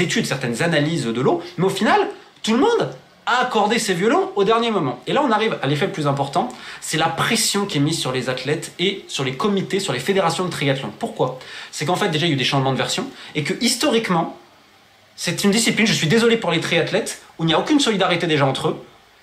études, certaines analyses de l'eau, mais au final, tout le monde a accordé ses violons au dernier moment. Et là, on arrive à l'effet le plus important, c'est la pression qui est mise sur les athlètes et sur les comités, sur les fédérations de triathlon. Pourquoi? C'est qu'en fait, déjà, il y a eu des changements de version, et que historiquement, c'est une discipline, je suis désolé pour les triathlètes, où il n'y a aucune solidarité déjà entre eux,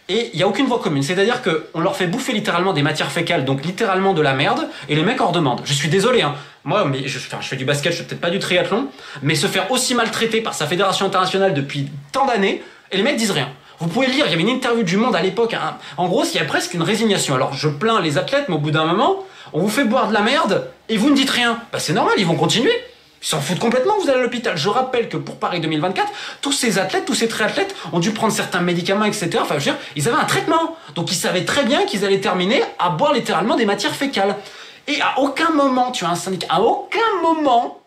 et il n'y a aucune voie commune. C'est-à-dire qu'on leur fait bouffer littéralement des matières fécales, donc littéralement de la merde, et les mecs en redemandent. Je suis désolé, hein. Moi, mais je fais du basket, je fais peut-être pas du triathlon, mais se faire aussi maltraiter par sa fédération internationale depuis tant d'années, et les mecs disent rien. Vous pouvez lire, il y avait une interview du Monde à l'époque, hein. En gros, il y a presque une résignation. Alors, je plains les athlètes, mais au bout d'un moment, on vous fait boire de la merde, et vous ne dites rien. Bah, c'est normal, ils vont continuer. Ils s'en foutent complètement, vous allez à l'hôpital. Je rappelle que pour Paris 2024, tous ces athlètes, tous ces triathlètes ont dû prendre certains médicaments, etc. Enfin, je veux dire, ils avaient un traitement. Donc, ils savaient très bien qu'ils allaient terminer à boire littéralement des matières fécales. Et à aucun moment, tu as un syndicat, à aucun moment,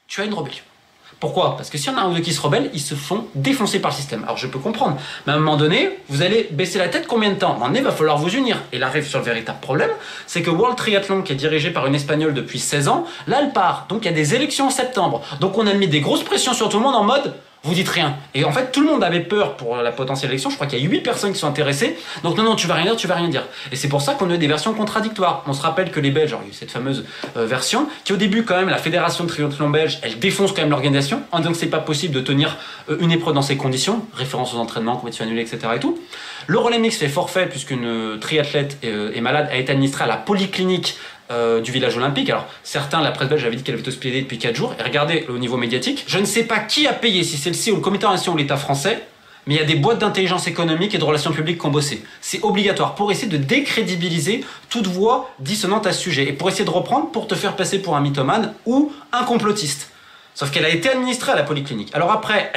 tu as une rébellion. Pourquoi? Parce que s'il y en a un ou deux qui se rebellent, ils se font défoncer par le système. Alors je peux comprendre, mais à un moment donné, vous allez baisser la tête combien de temps? À un moment donné, il va falloir vous unir. Et là arrive sur le véritable problème, c'est que World Triathlon, qui est dirigé par une Espagnole depuis 16 ans, là elle part. Donc il y a des élections en septembre. Donc on a mis des grosses pressions sur tout le monde en mode, vous dites rien. Et en fait, tout le monde avait peur pour la potentielle élection. Je crois qu'il y a 8 personnes qui sont intéressées. Donc non, tu vas rien dire, tu vas rien dire. Et c'est pour ça qu'on a eu des versions contradictoires. On se rappelle que les Belges, genre, il y a eu cette fameuse version, qui au début, quand même, la Fédération de triathlon belge, elle défonce quand même l'organisation, en disant que c'est pas possible de tenir une épreuve dans ces conditions, référence aux entraînements, compétitions annulées, etc. et tout. Le relais mix fait forfait, puisqu'une triathlète est malade, a été administrée à la polyclinique du village olympique. Alors certains, la presse belge avait dit qu'elle avait été hospitalisée depuis 4 jours, et regardez au niveau médiatique, je ne sais pas qui a payé, si c'est le CIO ou le comité d'organisation ou l'État français, mais il y a des boîtes d'intelligence économique et de relations publiques qui ont bossé. C'est obligatoire pour essayer de décrédibiliser toute voix dissonante à ce sujet, et pour essayer de reprendre, pour te faire passer pour un mythomane ou un complotiste. Sauf qu'elle a été administrée à la polyclinique. Alors après,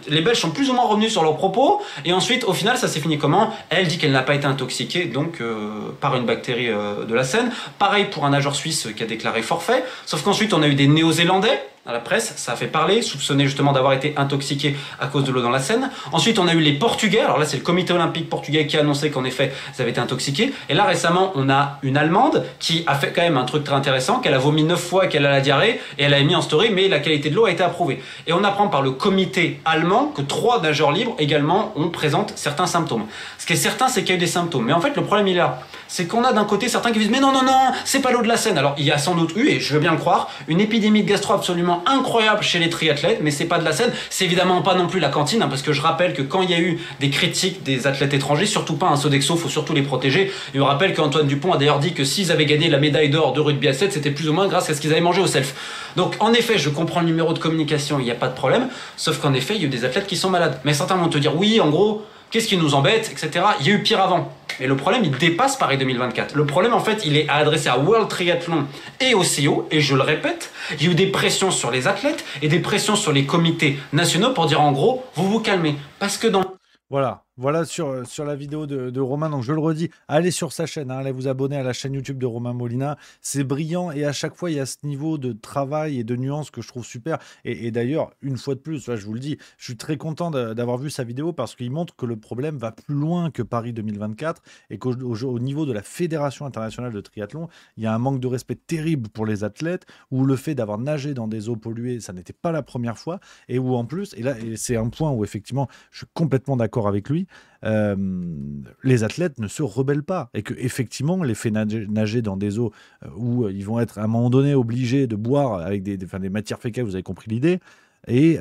les Belges sont plus ou moins revenus sur leurs propos, et ensuite, au final, ça s'est fini comment? Elle dit qu'elle n'a pas été intoxiquée, donc par une bactérie de la Seine. Pareil pour un nageur suisse qui a déclaré forfait. Sauf qu'ensuite, on a eu des Néo-Zélandais à la presse, ça a fait parler, soupçonné justement d'avoir été intoxiqué à cause de l'eau dans la Seine. Ensuite, on a eu les Portugais. Alors là, c'est le comité olympique portugais qui a annoncé qu'en effet, ils avaient été intoxiqués. Et là, récemment, on a une Allemande qui a fait quand même un truc très intéressant, qu'elle a vomi 9 fois, qu'elle a la diarrhée, et elle a mis en story, mais la qualité de l'eau a été approuvée. Et on apprend par le comité allemand que 3 nageurs libres également présentent certains symptômes. Ce qui est certain, c'est qu'il y a eu des symptômes. Mais en fait, le problème, il est là. C'est qu'on a d'un côté certains qui disent mais non, c'est pas l'eau de la Seine. Alors il y a sans doute eu, et je veux bien le croire, une épidémie de gastro absolument incroyable chez les triathlètes, mais c'est pas de la Seine, c'est évidemment pas non plus la cantine, parce que je rappelle que quand il y a eu des critiques des athlètes étrangers, surtout pas un Sodexo, faut surtout les protéger. Et on rappelle qu'Antoine Dupont a d'ailleurs dit que s'ils avaient gagné la médaille d'or de rugby à 7, c'était plus ou moins grâce à ce qu'ils avaient mangé au self. Donc en effet, je comprends le numéro de communication, il n'y a pas de problème, sauf qu'en effet, il y a eu des athlètes qui sont malades. Mais certains vont te dire oui, en gros, qu'est-ce qui nous embête, etc. Il y a eu pire avant. Mais le problème, il dépasse Paris 2024. Le problème, en fait, il est adressé à World Triathlon et au CIO. Et je le répète, il y a eu des pressions sur les athlètes et des pressions sur les comités nationaux pour dire en gros, vous vous calmez. Parce que dans... Voilà sur la vidéo de Romain. Donc je le redis, allez sur sa chaîne, allez vous abonner à la chaîne YouTube de Romain Molina. C'est brillant et à chaque fois il y a ce niveau de travail et de nuances que je trouve super. Et d'ailleurs, une fois de plus, je vous le dis, je suis très content d'avoir vu sa vidéo parce qu'il montre que le problème va plus loin que Paris 2024 et qu'au niveau de la Fédération internationale de triathlon, il y a un manque de respect terrible pour les athlètes, où le fait d'avoir nagé dans des eaux polluées, ça n'était pas la première fois, et où en plus, et là c'est un point où effectivement je suis complètement d'accord avec lui, les athlètes ne se rebellent pas et que effectivement les fait nager dans des eaux où ils vont être à un moment donné obligés de boire avec des matières fécales, vous avez compris l'idée, et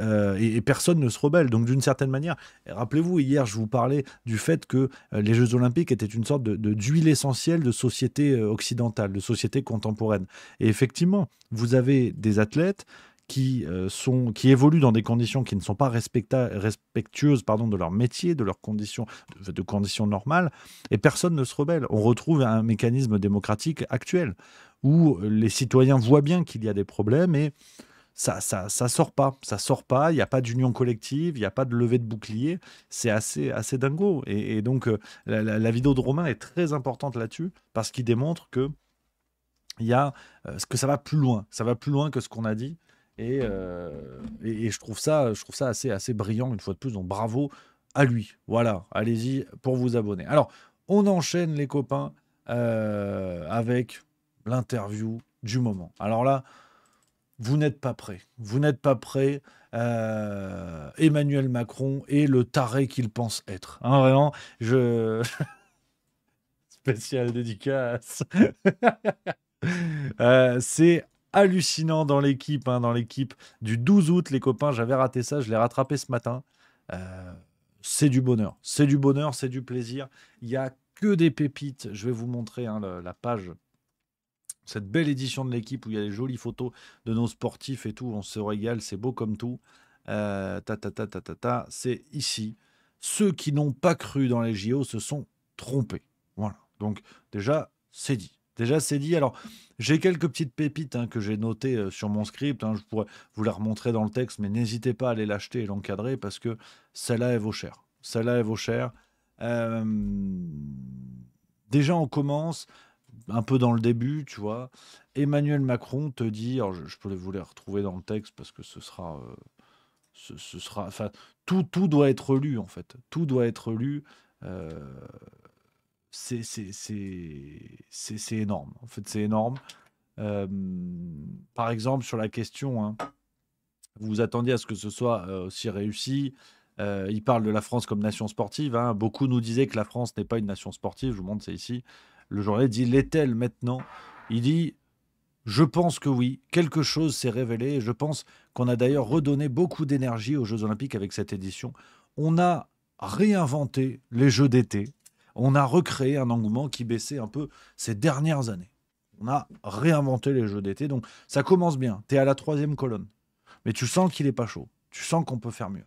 personne ne se rebelle. Donc d'une certaine manière, rappelez-vous, hier je vous parlais du fait que les Jeux Olympiques étaient une sorte d'huile essentielle de société occidentale, de société contemporaine, et effectivement vous avez des athlètes qui évoluent dans des conditions qui ne sont pas respectueuses de leur métier, de leurs conditions, de conditions normales, et personne ne se rebelle. On retrouve un mécanisme démocratique actuel, où les citoyens voient bien qu'il y a des problèmes, et ça sort pas, il n'y a pas d'union collective, il n'y a pas de levée de bouclier, c'est assez dingo. Et donc, la vidéo de Romain est très importante là-dessus, parce qu'il démontre que ça va plus loin que ce qu'on a dit. Et je trouve ça assez brillant, une fois de plus, donc bravo à lui. Voilà, allez-y pour vous abonner. Alors, on enchaîne les copains avec l'interview du moment. Alors là, vous n'êtes pas prêts. Emmanuel Macron est le taré qu'il pense être. Hein, vraiment, spécial dédicace. C'est hallucinant dans l'équipe du 12 août, les copains. J'avais raté ça, je l'ai rattrapé ce matin. C'est du bonheur, c'est du plaisir. Il n'y a que des pépites. Je vais vous montrer la page, cette belle édition de l'équipe où il y a des jolies photos de nos sportifs et tout. On se régale, c'est beau comme tout. C'est ici. Ceux qui n'ont pas cru dans les JO se sont trompés. Voilà. Donc déjà, c'est dit. Alors, j'ai quelques petites pépites que j'ai notées sur mon script. Je pourrais vous les remontrer dans le texte, mais n'hésitez pas à aller l'acheter et l'encadrer parce que celle-là, elle vaut cher. Déjà, on commence un peu dans le début, tu vois. Emmanuel Macron te dit, alors je peux vous les retrouver dans le texte parce que ce sera, enfin, tout doit être lu en fait. Tout doit être lu. C'est énorme. En fait, c'est énorme. Par exemple, sur la question, vous vous attendiez à ce que ce soit aussi réussi. Il parle de la France comme nation sportive. Beaucoup nous disaient que la France n'est pas une nation sportive. Je vous montre, c'est ici. Le journaliste dit, l'est-elle maintenant? Il dit, je pense que oui. Quelque chose s'est révélé. Et je pense qu'on a d'ailleurs redonné beaucoup d'énergie aux Jeux Olympiques avec cette édition. On a réinventé les Jeux d'été. On a recréé un engouement qui baissait un peu ces dernières années. On a réinventé les Jeux d'été. Donc, ça commence bien. Tu es à la 3e colonne. Mais tu sens qu'il n'est pas chaud. Tu sens qu'on peut faire mieux.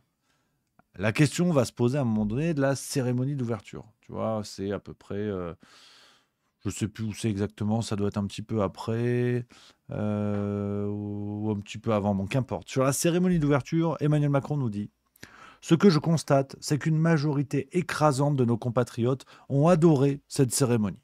La question va se poser à un moment donné de la cérémonie d'ouverture. Tu vois, c'est à peu près... je ne sais plus où c'est exactement. Ça doit être un petit peu après. ou un petit peu avant, bon, qu'importe. Sur la cérémonie d'ouverture, Emmanuel Macron nous dit « Ce que je constate, c'est qu'une majorité écrasante de nos compatriotes ont adoré cette cérémonie. »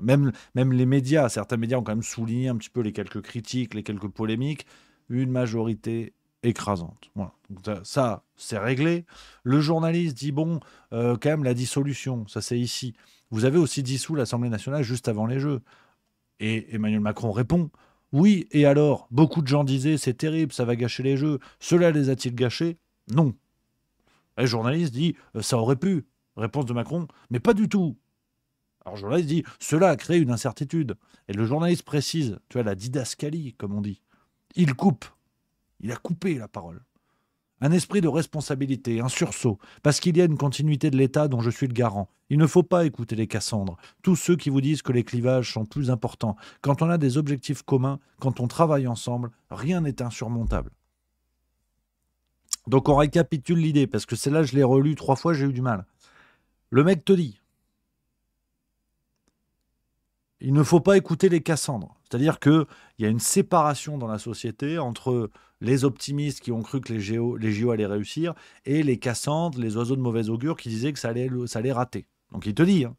Même les médias, certains médias ont quand même souligné un petit peu les quelques critiques, les quelques polémiques. Une majorité écrasante. Voilà. Donc ça, c'est réglé. Le journaliste dit, bon, quand même, la dissolution, ça c'est ici. Vous avez aussi dissous l'Assemblée nationale juste avant les Jeux. Et Emmanuel Macron répond, oui, et alors, beaucoup de gens disaient, c'est terrible, ça va gâcher les Jeux. Cela les a-t-il gâchés? Non. Et le journaliste dit, ça aurait pu. Réponse de Macron, mais pas du tout. Alors le journaliste dit, cela a créé une incertitude. Et le journaliste précise, tu vois, la didascalie, comme on dit. Il coupe. Il a coupé la parole. Un esprit de responsabilité, un sursaut, parce qu'il y a une continuité de l'État dont je suis le garant. Il ne faut pas écouter les Cassandres, tous ceux qui vous disent que les clivages sont plus importants. Quand on a des objectifs communs, quand on travaille ensemble, rien n'est insurmontable. Donc on récapitule l'idée, parce que celle-là, je l'ai relue 3 fois, j'ai eu du mal. Le mec te dit, il ne faut pas écouter les Cassandres. C'est-à-dire qu'il y a une séparation dans la société entre les optimistes qui ont cru que les JO allaient réussir et les Cassandres, les oiseaux de mauvais augure qui disaient que ça allait rater. Donc il te dit, hein,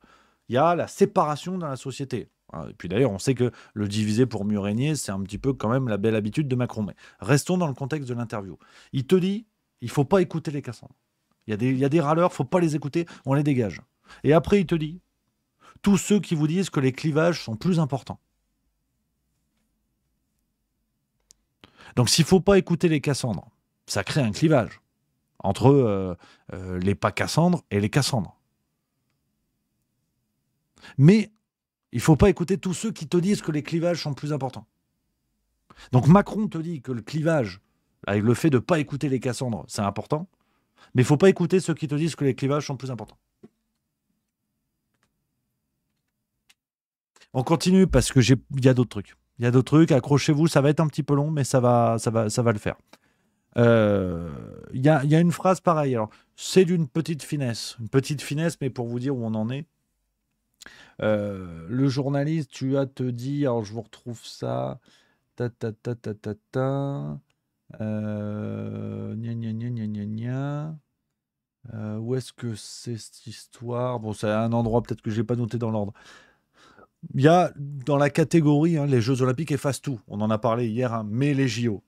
il y a la séparation dans la société. Et puis d'ailleurs, on sait que le diviser pour mieux régner, c'est un petit peu quand même la belle habitude de Macron. Mais restons dans le contexte de l'interview. Il te dit, il ne faut pas écouter les Cassandres. Il y a des râleurs, il ne faut pas les écouter, on les dégage. Et après, il te dit, tous ceux qui vous disent que les clivages sont plus importants. Donc s'il ne faut pas écouter les Cassandres, ça crée un clivage entre les pas Cassandres et les Cassandres. Mais il ne faut pas écouter tous ceux qui te disent que les clivages sont plus importants. Donc Macron te dit que le clivage, avec le fait de ne pas écouter les Cassandres, c'est important, mais il ne faut pas écouter ceux qui te disent que les clivages sont plus importants. On continue parce que il y a d'autres trucs. Il y a d'autres trucs, accrochez-vous, ça va être un petit peu long, mais ça va le faire. Il y a une phrase pareille. Alors, c'est d'une petite finesse, mais pour vous dire où on en est. Le journaliste, tu as te dit, alors je vous retrouve ça. Gna gna gna gna gna gna. Où est-ce que c'est cette histoire? Bon, c'est un endroit peut-être que je n'ai pas noté dans l'ordre. Il y a dans la catégorie, hein, les Jeux Olympiques effacent tout. On en a parlé hier, hein, mais les JO.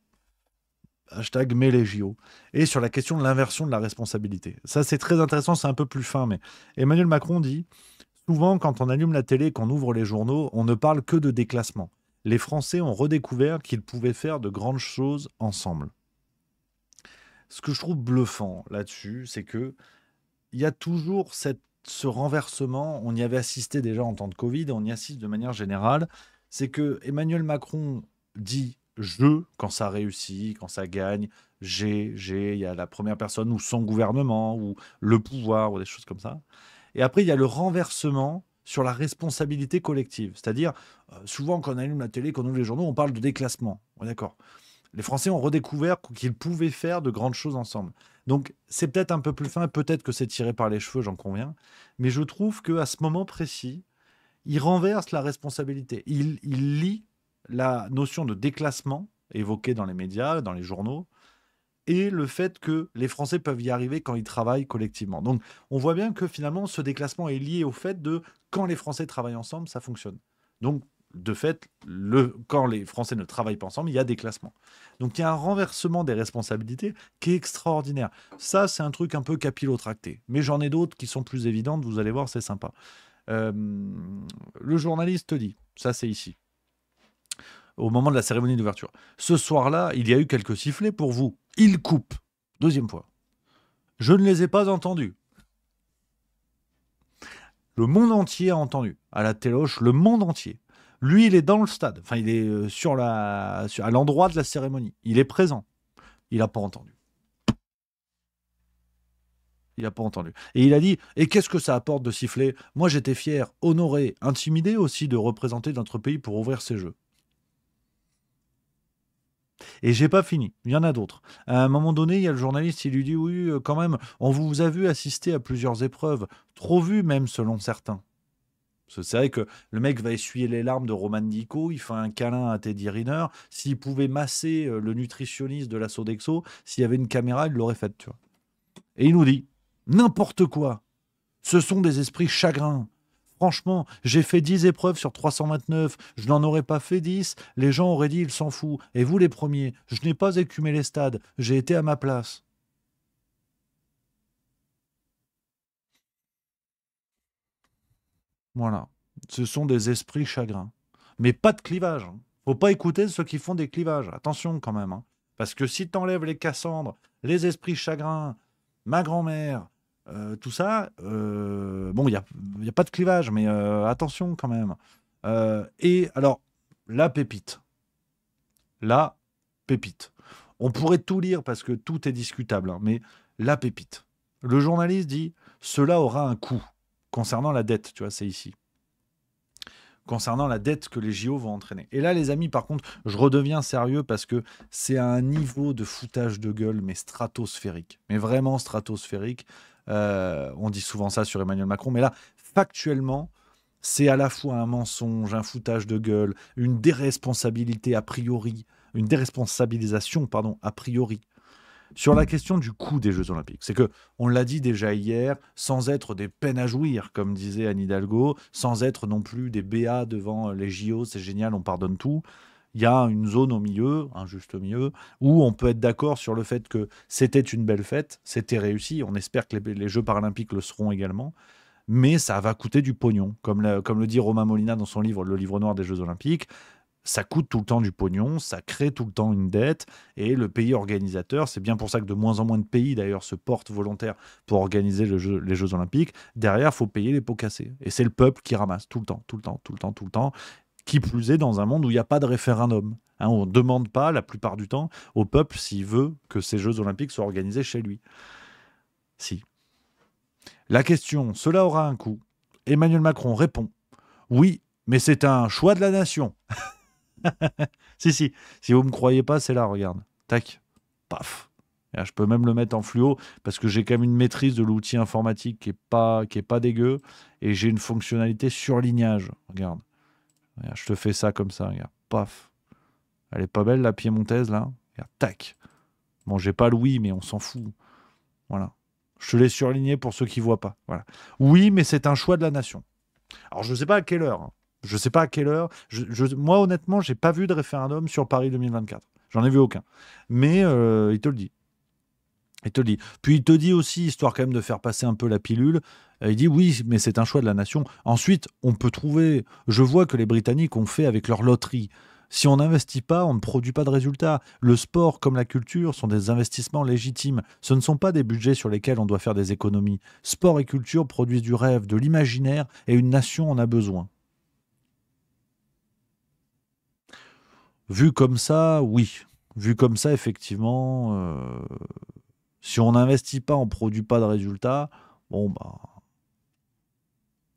Hashtag mais les JO. Et sur la question de l'inversion de la responsabilité. Ça, c'est très intéressant, c'est un peu plus fin. Mais Emmanuel Macron dit, souvent, quand on allume la télé, qu'on ouvre les journaux, on ne parle que de déclassement. Les Français ont redécouvert qu'ils pouvaient faire de grandes choses ensemble. Ce que je trouve bluffant là-dessus, c'est que il y a toujours ce renversement, on y avait assisté déjà en temps de Covid, on y assiste de manière générale, c'est que Emmanuel Macron dit « je » quand ça réussit, quand ça gagne, « j'ai », il y a la première personne ou son gouvernement ou le pouvoir ou des choses comme ça. Et après, il y a le renversement sur la responsabilité collective. C'est-à-dire, souvent quand on allume la télé, quand on ouvre les journaux, on parle de déclassement. Ouais, d'accord. Les Français ont redécouvert qu'ils pouvaient faire de grandes choses ensemble. Donc, c'est peut-être un peu plus fin, peut-être que c'est tiré par les cheveux, j'en conviens, mais je trouve qu'à ce moment précis, il renverse la responsabilité. Il lie la notion de déclassement, évoquée dans les médias, dans les journaux, et le fait que les Français peuvent y arriver quand ils travaillent collectivement. Donc, on voit bien que finalement, ce déclassement est lié au fait de quand les Français travaillent ensemble, ça fonctionne. Donc, de fait, quand les Français ne travaillent pas ensemble, il y a déclassement. Donc, il y a un renversement des responsabilités qui est extraordinaire. Ça, c'est un truc un peu capillotracté. Mais j'en ai d'autres qui sont plus évidentes, vous allez voir, c'est sympa. Le journaliste dit, ça c'est ici, au moment de la cérémonie d'ouverture, ce soir-là, il y a eu quelques sifflets pour vous. Il coupe. Deuxième fois. Je ne les ai pas entendus. Le monde entier a entendu. À la téloche, le monde entier. Lui, il est dans le stade. Enfin, il est à l'endroit de la cérémonie. Il est présent. Il n'a pas entendu. Il n'a pas entendu. Et il a dit, et qu'est-ce que ça apporte de siffler? Moi, j'étais fier, honoré, intimidé aussi de représenter notre pays pour ouvrir ces Jeux. Et j'ai pas fini, il y en a d'autres. À un moment donné, il y a le journaliste, il lui dit, oui, quand même, on vous a vu assister à plusieurs épreuves, trop vues même selon certains. C'est vrai que le mec va essuyer les larmes de Roman Dico, il fait un câlin à Teddy Riner. S'il pouvait masser le nutritionniste de la Sodexo, s'il y avait une caméra, il l'aurait faite, tu vois. Et il nous dit, n'importe quoi. Ce sont des esprits chagrins. Franchement, j'ai fait 10 épreuves sur 329. Je n'en aurais pas fait 10. Les gens auraient dit, il s'en fout. Et vous les premiers, je n'ai pas écumé les stades. J'ai été à ma place. Voilà. Ce sont des esprits chagrins. Mais pas de clivage. Faut pas écouter ceux qui font des clivages. Attention quand même. Parce que si tu enlèves les Cassandres, les esprits chagrins, ma grand-mère, tout ça, bon, il y a pas de clivage, mais attention quand même. Et alors, la pépite. La pépite. On pourrait tout lire parce que tout est discutable, mais la pépite. Le journaliste dit, cela aura un coût concernant la dette, tu vois, c'est ici. Concernant la dette que les JO vont entraîner. Et là, les amis, par contre, je redeviens sérieux parce que c'est à un niveau de foutage de gueule, mais stratosphérique. Mais vraiment stratosphérique. On dit souvent ça sur Emmanuel Macron, mais là, factuellement, c'est à la fois un mensonge, un foutage de gueule, une déresponsabilité a priori, une déresponsabilisation, pardon, a priori. Sur la question du coût des Jeux Olympiques, c'est que, on l'a dit déjà hier, sans être des peines à jouir, comme disait Anne Hidalgo, sans être non plus des BA devant les JO, c'est génial, on pardonne tout. Il y a une zone au milieu, un juste milieu, où on peut être d'accord sur le fait que c'était une belle fête, c'était réussi, on espère que les Jeux paralympiques le seront également, mais ça va coûter du pognon, comme le dit Romain Molina dans son livre « Le livre noir des Jeux Olympiques ». Ça coûte tout le temps du pognon, ça crée tout le temps une dette, et le pays organisateur, c'est bien pour ça que de moins en moins de pays d'ailleurs se portent volontaires pour organiser les Jeux Olympiques, derrière il faut payer les pots cassés, et c'est le peuple qui ramasse tout le temps, qui plus est dans un monde où il n'y a pas de référendum. On ne demande pas la plupart du temps au peuple s'il veut que ces Jeux Olympiques soient organisés chez lui. Si. La question, cela aura un coût. Emmanuel Macron répond, oui, mais c'est un choix de la nation. Si vous ne me croyez pas, c'est là, regarde. Tac, paf. Et là, je peux même le mettre en fluo parce que j'ai quand même une maîtrise de l'outil informatique qui est pas dégueu et j'ai une fonctionnalité surlignage. Regarde, je te fais ça comme ça, regarde, paf. Elle est pas belle la piémontaise là. Regarde, tac. Bon, j'ai pas le oui, mais on s'en fout. Voilà. Je te l'ai surligné pour ceux qui voient pas. Voilà. Oui, mais c'est un choix de la nation. Alors, je sais pas à quelle heure. Je sais pas à quelle heure. Moi, honnêtement, j'ai pas vu de référendum sur Paris 2024. J'en ai vu aucun. Mais il te le dit. Puis il te dit aussi, histoire quand même de faire passer un peu la pilule, il dit oui, mais c'est un choix de la nation. Ensuite, on peut trouver... Je vois que les Britanniques ont fait avec leur loterie. Si on n'investit pas, on ne produit pas de résultats. Le sport comme la culture sont des investissements légitimes. Ce ne sont pas des budgets sur lesquels on doit faire des économies. Sport et culture produisent du rêve, de l'imaginaire, et une nation en a besoin. Vu comme ça, oui. Vu comme ça, effectivement, si on n'investit pas, on ne produit pas de résultats, bon, bah...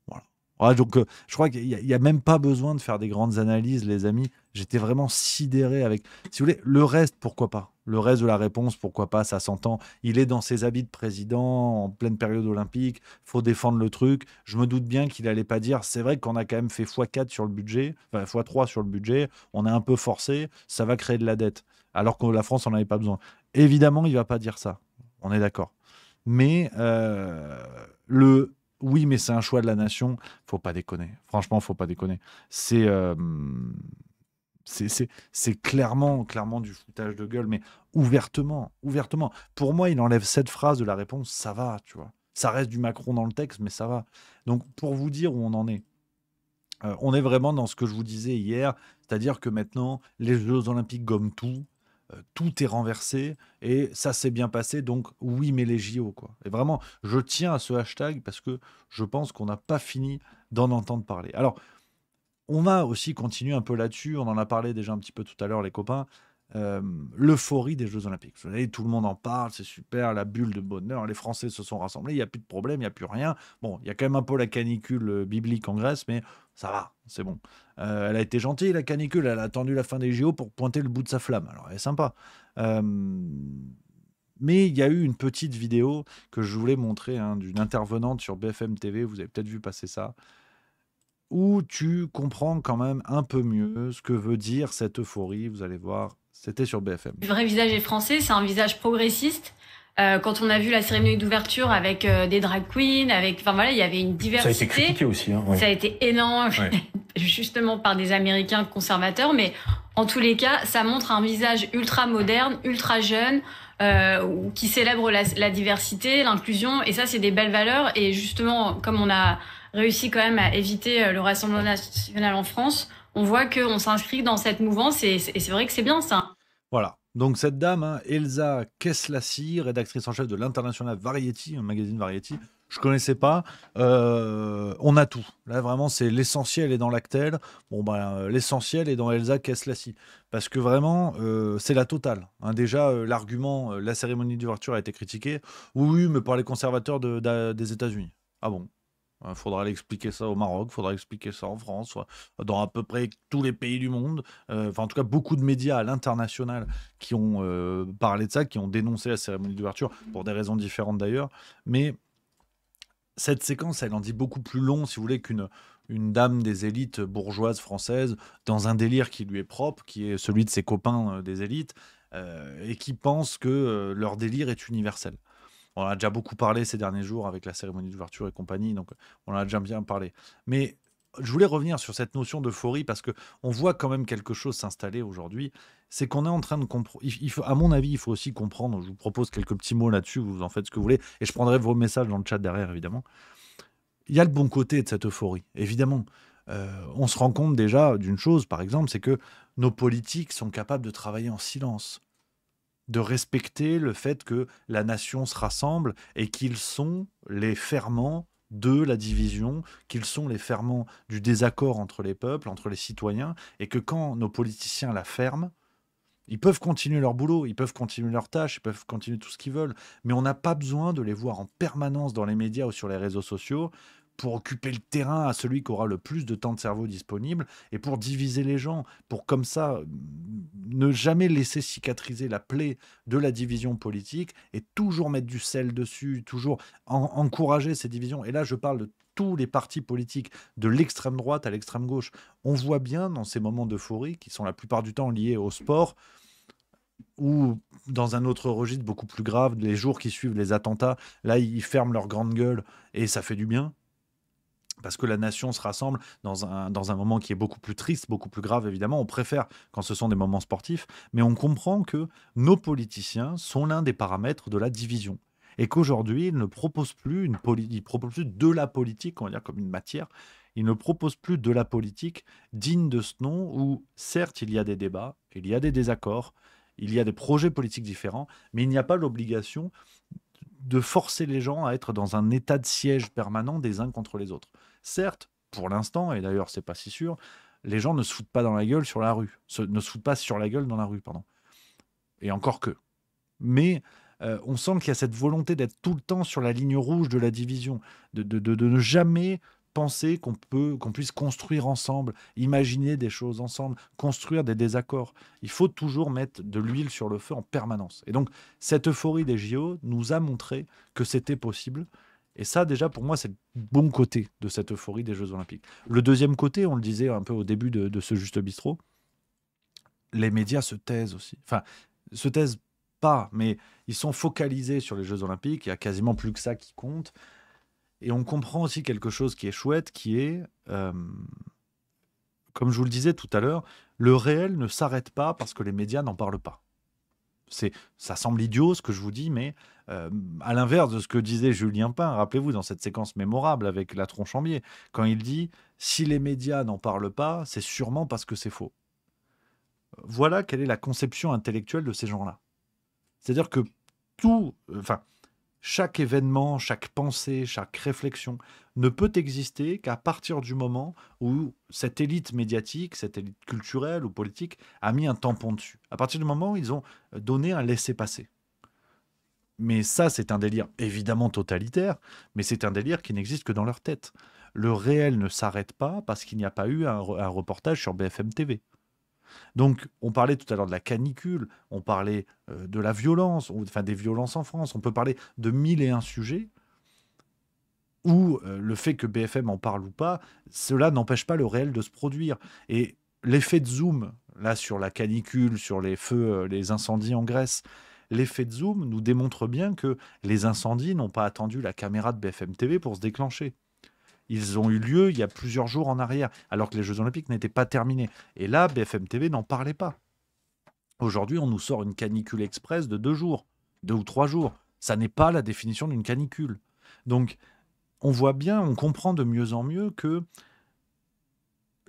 Voilà. Ouais, donc, je crois qu'il n'y a même pas besoin de faire des grandes analyses, les amis. J'étais vraiment sidéré avec... Si vous voulez, le reste, pourquoi pas? Le reste de la réponse, pourquoi pas? Ça s'entend. Il est dans ses habits de président, en pleine période olympique. Il faut défendre le truc. Je me doute bien qu'il n'allait pas dire... C'est vrai qu'on a quand même fait x4 sur le budget, enfin x3 sur le budget. On a un peu forcé. Ça va créer de la dette. Alors que la France n'en avait pas besoin. Évidemment, il ne va pas dire ça. On est d'accord. Mais oui, mais c'est un choix de la nation. Faut pas déconner. Franchement, faut pas déconner. C'est clairement du foutage de gueule, mais ouvertement. Pour moi, il enlève cette phrase de la réponse, ça va, tu vois. Ça reste du Macron dans le texte, mais ça va. Donc, pour vous dire où on en est, on est vraiment dans ce que je vous disais hier, c'est-à-dire que maintenant, les Jeux Olympiques gomment tout. Tout est renversé et ça s'est bien passé, donc oui, mais les JO, quoi. Et vraiment, je tiens à ce hashtag parce que je pense qu'on n'a pas fini d'en entendre parler. Alors, on va aussi continuer un peu là-dessus, on en a parlé déjà un petit peu tout à l'heure, les copains, l'euphorie des Jeux Olympiques. Vous savez, tout le monde en parle, c'est super, la bulle de bonheur, les Français se sont rassemblés, il n'y a plus de problème, il n'y a plus rien. Bon, il y a quand même un peu la canicule biblique en Grèce, mais ça va, c'est bon. Elle a été gentille, la canicule, elle a attendu la fin des JO pour pointer le bout de sa flamme, alors elle est sympa. Mais il y a eu une petite vidéo que je voulais montrer d'une intervenante sur BFM TV, vous avez peut-être vu passer ça. où tu comprends quand même un peu mieux ce que veut dire cette euphorie. Vous allez voir, c'était sur BFM. Le vrai visage est français, c'est un visage progressiste. Quand on a vu la cérémonie d'ouverture avec des drag queens, enfin voilà, il y avait une diversité. Ça a été critiqué aussi. Ouais. Ça a été énorme, justement par des Américains conservateurs, mais en tous les cas, ça montre un visage ultra moderne, ultra jeune, qui célèbre la diversité, l'inclusion, et ça, c'est des belles valeurs. Et justement, comme on a réussi quand même à éviter le Rassemblement national en France, on voit qu'on s'inscrit dans cette mouvance, et c'est vrai que c'est bien ça. Voilà. Donc cette dame, Elsa Keslassi, rédactrice en chef de l'International Variety, un magazine Variety, je connaissais pas. On a tout. Là vraiment, c'est l'essentiel est dans l'Actel. Bon l'essentiel est dans Elsa Keslassi, parce que vraiment, c'est la totale. Déjà, l'argument, la cérémonie d'ouverture a été critiquée. Oui, mais par les conservateurs des États-Unis. Ah bon? Il faudra aller expliquer ça au Maroc, il faudra expliquer ça en France, dans à peu près tous les pays du monde. En tout cas, beaucoup de médias à l'international qui ont parlé de ça, qui ont dénoncé la cérémonie d'ouverture, pour des raisons différentes d'ailleurs. Mais cette séquence, elle en dit beaucoup plus long, si vous voulez, qu'une dame des élites bourgeoises françaises, dans un délire qui lui est propre, qui est celui de ses copains des élites, et qui pense que leur délire est universel. On en a déjà beaucoup parlé ces derniers jours avec la cérémonie d'ouverture et compagnie, donc on en a déjà bien parlé. Mais je voulais revenir sur cette notion d'euphorie, parce qu'on voit quand même quelque chose s'installer aujourd'hui. C'est qu'on est en train de comprendre. À mon avis, il faut aussi comprendre. Je vous propose quelques petits mots là-dessus, vous en faites ce que vous voulez, et je prendrai vos messages dans le chat derrière, évidemment. Il y a le bon côté de cette euphorie, évidemment. On se rend compte déjà d'une chose, par exemple, c'est que nos politiques sont capables de travailler en silence, de respecter le fait que la nation se rassemble et qu'ils sont les ferments de la division, qu'ils sont les ferments du désaccord entre les peuples, entre les citoyens, et que quand nos politiciens la ferment, ils peuvent continuer leur boulot, ils peuvent continuer leurs tâches, ils peuvent continuer tout ce qu'ils veulent, mais on n'a pas besoin de les voir en permanence dans les médias ou sur les réseaux sociaux pour occuper le terrain à celui qui aura le plus de temps de cerveau disponible et pour diviser les gens, pour comme ça ne jamais laisser cicatriser la plaie de la division politique et toujours mettre du sel dessus, toujours encourager ces divisions. Et là, je parle de tous les partis politiques, de l'extrême droite à l'extrême gauche. On voit bien dans ces moments d'euphorie, qui sont la plupart du temps liés au sport, ou dans un autre registre beaucoup plus grave, les jours qui suivent les attentats, là, ils ferment leur grande gueule et ça fait du bien. Parce que la nation se rassemble dans un moment qui est beaucoup plus triste, beaucoup plus grave, évidemment. On préfère quand ce sont des moments sportifs, mais on comprend que nos politiciens sont l'un des paramètres de la division. Et qu'aujourd'hui, ils ne proposent plus ils proposent plus de la politique, on va dire comme une matière. Ils ne proposent plus de la politique digne de ce nom, où certes, il y a des débats, il y a des désaccords, il y a des projets politiques différents, mais il n'y a pas l'obligation de forcer les gens à être dans un état de siège permanent des uns contre les autres. Certes, pour l'instant, et d'ailleurs c'est pas si sûr, les gens ne se foutent pas dans la gueule sur la rue, ne se foutent pas sur la gueule dans la rue, pardon. Et encore que. Mais on sent qu'il y a cette volonté d'être tout le temps sur la ligne rouge de la division, de ne jamais penser qu'on puisse construire ensemble, imaginer des choses ensemble, construire des désaccords. Il faut toujours mettre de l'huile sur le feu en permanence. Et donc, cette euphorie des JO nous a montré que c'était possible. Et ça, déjà, pour moi, c'est le bon côté de cette euphorie des Jeux Olympiques. Le deuxième côté, on le disait un peu au début de ce Juste Bistrot, les médias se taisent aussi. Enfin, se taisent pas, mais ils sont focalisés sur les Jeux Olympiques. Il y a quasiment plus que ça qui compte. Et on comprend aussi quelque chose qui est chouette, qui est, comme je vous le disais tout à l'heure, le réel ne s'arrête pas parce que les médias n'en parlent pas. Ça semble idiot ce que je vous dis, mais à l'inverse de ce que disait Julien Pain, rappelez-vous dans cette séquence mémorable avec la tronche en biais, quand il dit « si les médias n'en parlent pas, c'est sûrement parce que c'est faux ». Voilà quelle est la conception intellectuelle de ces gens-là. C'est-à-dire que chaque événement, chaque pensée, chaque réflexion ne peut exister qu'à partir du moment où cette élite médiatique, cette élite culturelle ou politique a mis un tampon dessus. À partir du moment où ils ont donné un laissez-passer. Mais ça, c'est un délire évidemment totalitaire, mais c'est un délire qui n'existe que dans leur tête. Le réel ne s'arrête pas parce qu'il n'y a pas eu un reportage sur BFM TV. Donc, on parlait tout à l'heure de la canicule, on parlait de la violence, des violences en France, on peut parler de 1001 sujets. ou le fait que BFM en parle ou pas, cela n'empêche pas le réel de se produire. Et l'effet de zoom, là, sur la canicule, sur les feux, les incendies en Grèce, l'effet de zoom nous démontre bien que les incendies n'ont pas attendu la caméra de BFM TV pour se déclencher. Ils ont eu lieu il y a plusieurs jours en arrière, alors que les Jeux Olympiques n'étaient pas terminés. Et là, BFM TV n'en parlait pas. Aujourd'hui, on nous sort une canicule express de 2 jours, 2 ou 3 jours. Ça n'est pas la définition d'une canicule. Donc, on voit bien, on comprend de mieux en mieux que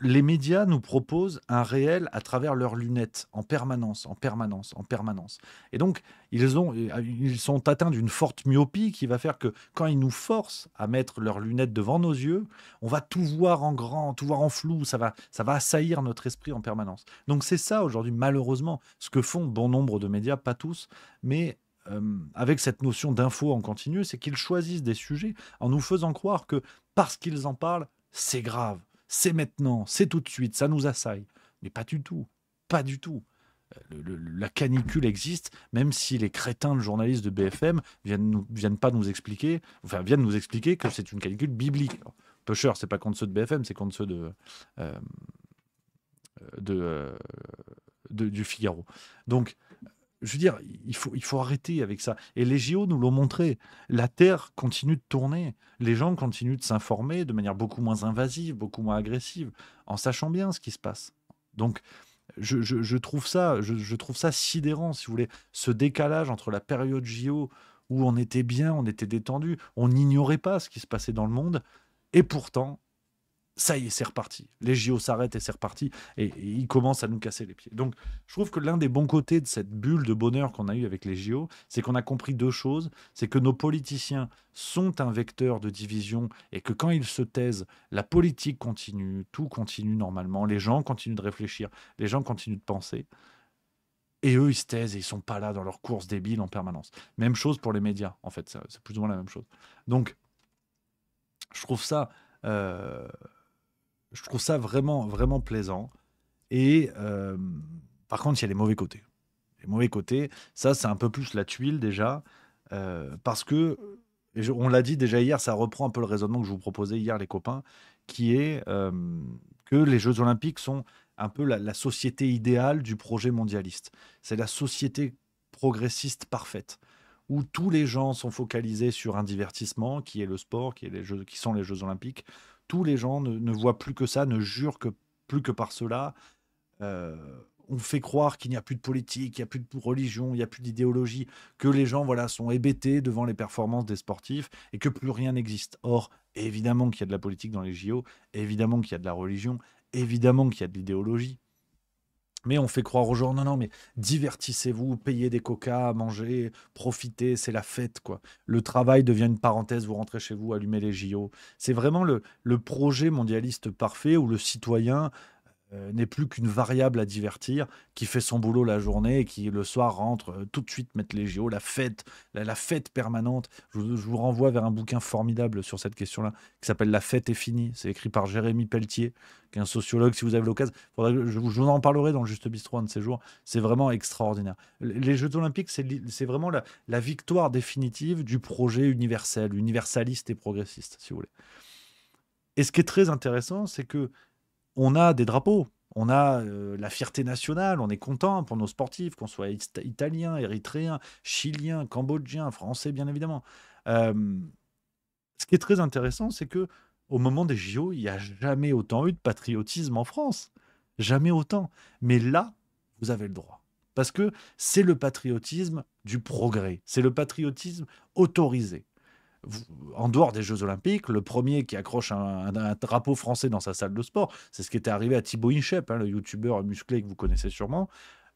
les médias nous proposent un réel à travers leurs lunettes, en permanence, en permanence, en permanence. Et donc, ils sont atteints d'une forte myopie qui va faire que quand ils nous forcent à mettre leurs lunettes devant nos yeux, on va tout voir en grand, tout voir en flou, ça va assaillir notre esprit en permanence. Donc c'est ça aujourd'hui, malheureusement, ce que font bon nombre de médias, pas tous, mais avec cette notion d'info en continu, c'est qu'ils choisissent des sujets en nous faisant croire que parce qu'ils en parlent, c'est grave. C'est maintenant, c'est tout de suite, ça nous assaille. Mais pas du tout, pas du tout. La canicule existe, même si les crétins de journalistes de BFM viennent nous expliquer que c'est une canicule biblique. Alors, Pusher, c'est pas contre ceux de BFM, c'est contre ceux du Figaro. Donc, je veux dire, il faut arrêter avec ça. Et les JO nous l'ont montré. La Terre continue de tourner. Les gens continuent de s'informer de manière beaucoup moins invasive, beaucoup moins agressive, en sachant bien ce qui se passe. Donc, je trouve ça sidérant, si vous voulez, ce décalage entre la période JO où on était bien, on était détendu, on n'ignorait pas ce qui se passait dans le monde, et pourtant, ça y est, c'est reparti. Les JO s'arrêtent et c'est reparti. Et ils commencent à nous casser les pieds. Donc, je trouve que l'un des bons côtés de cette bulle de bonheur qu'on a eue avec les JO, c'est qu'on a compris 2 choses. C'est que nos politiciens sont un vecteur de division et que quand ils se taisent, la politique continue, tout continue normalement. Les gens continuent de réfléchir, les gens continuent de penser. Et eux, ils se taisent et ils sont pas là dans leur course débile en permanence. Même chose pour les médias, en fait. C'est plus ou moins la même chose. Donc, je trouve ça vraiment, vraiment plaisant. Et par contre, il y a les mauvais côtés. Les mauvais côtés, ça, c'est un peu plus la tuile déjà. Parce que, on l'a dit déjà hier, ça reprend un peu le raisonnement que je vous proposais hier, les copains, qui est que les Jeux Olympiques sont un peu la société idéale du projet mondialiste. C'est la société progressiste parfaite, où tous les gens sont focalisés sur un divertissement, qui est le sport, qui sont les Jeux Olympiques. Tous les gens ne voient plus que ça, ne jurent plus que par cela. On fait croire qu'il n'y a plus de politique, il n'y a plus de religion, il n'y a plus d'idéologie, que les gens sont hébétés devant les performances des sportifs et que plus rien n'existe. Or, évidemment qu'il y a de la politique dans les JO, évidemment qu'il y a de la religion, évidemment qu'il y a de l'idéologie. Mais on fait croire aux gens, non, mais divertissez-vous, payez des coca, mangez, profitez, c'est la fête, quoi. Le travail devient une parenthèse, vous rentrez chez vous, allumez les JO. C'est vraiment le projet mondialiste parfait où le citoyen n'est plus qu'une variable à divertir, qui fait son boulot la journée et qui, le soir, rentre tout de suite mettre les JO, la fête permanente. Je vous renvoie vers un bouquin formidable sur cette question-là, qui s'appelle « La fête est finie ». C'est écrit par Jérémy Pelletier, qui est un sociologue. Si vous avez l'occasion, je vous en parlerai dans le Juste Bistrot un de ces jours. C'est vraiment extraordinaire. Les Jeux Olympiques, c'est vraiment la victoire définitive du projet universel, universaliste et progressiste, si vous voulez. Et ce qui est très intéressant, c'est que on a des drapeaux, on a la fierté nationale, on est content pour nos sportifs, qu'on soit italien, érythréen, chilien, cambodgien, français, bien évidemment. Ce qui est très intéressant, c'est que au moment des JO, il n'y a jamais autant eu de patriotisme en France. Jamais autant. Mais là, vous avez le droit. Parce que c'est le patriotisme du progrès. C'est le patriotisme autorisé. En dehors des Jeux Olympiques, le premier qui accroche un drapeau français dans sa salle de sport, c'est ce qui était arrivé à Thibaut Inchep, le youtubeur musclé que vous connaissez sûrement.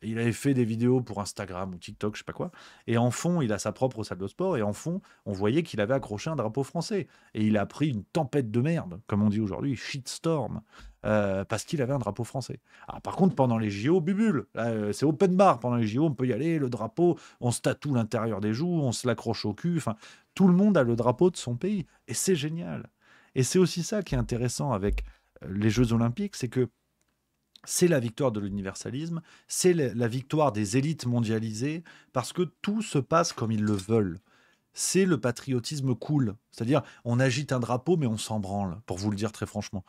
Il avait fait des vidéos pour Instagram ou TikTok, je sais pas quoi. Et en fond, il a sa propre salle de sport. Et en fond, on voyait qu'il avait accroché un drapeau français. Et il a pris une tempête de merde, comme on dit aujourd'hui, shitstorm, parce qu'il avait un drapeau français. Alors, par contre, pendant les JO, bubule. C'est open bar. Pendant les JO, on peut y aller, le drapeau, on se tatoue l'intérieur des joues, on se l'accroche au cul. Enfin, tout le monde a le drapeau de son pays. Et c'est génial. Et c'est aussi ça qui est intéressant avec les Jeux Olympiques, c'est que c'est la victoire de l'universalisme, c'est la victoire des élites mondialisées, parce que tout se passe comme ils le veulent. c'est le patriotisme cool. C'est-à-dire, on agite un drapeau, mais on s'en branle, pour vous le dire très franchement.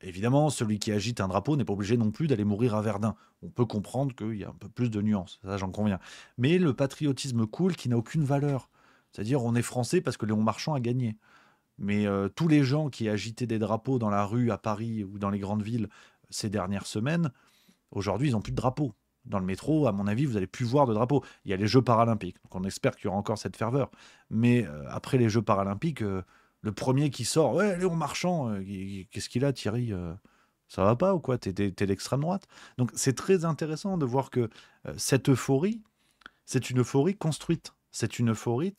Évidemment, celui qui agite un drapeau n'est pas obligé non plus d'aller mourir à Verdun. On peut comprendre qu'il y a un peu plus de nuances, ça j'en conviens. Mais le patriotisme cool qui n'a aucune valeur. C'est-à-dire, on est français parce que Léon Marchand a gagné. Mais tous les gens qui agitaient des drapeaux dans la rue à Paris ou dans les grandes villes ces dernières semaines, aujourd'hui, ils n'ont plus de drapeaux. Dans le métro, à mon avis, vous n'allez plus voir de drapeaux. Il y a les Jeux paralympiques, donc on espère qu'il y aura encore cette ferveur. Mais après les Jeux paralympiques, le premier qui sort, ouais, Léon Marchand, qu'est-ce qu'il a, Thierry ça va pas ou quoi? T'es d'extrême droite. Donc c'est très intéressant de voir que cette euphorie, c'est une euphorie construite. C'est une euphorie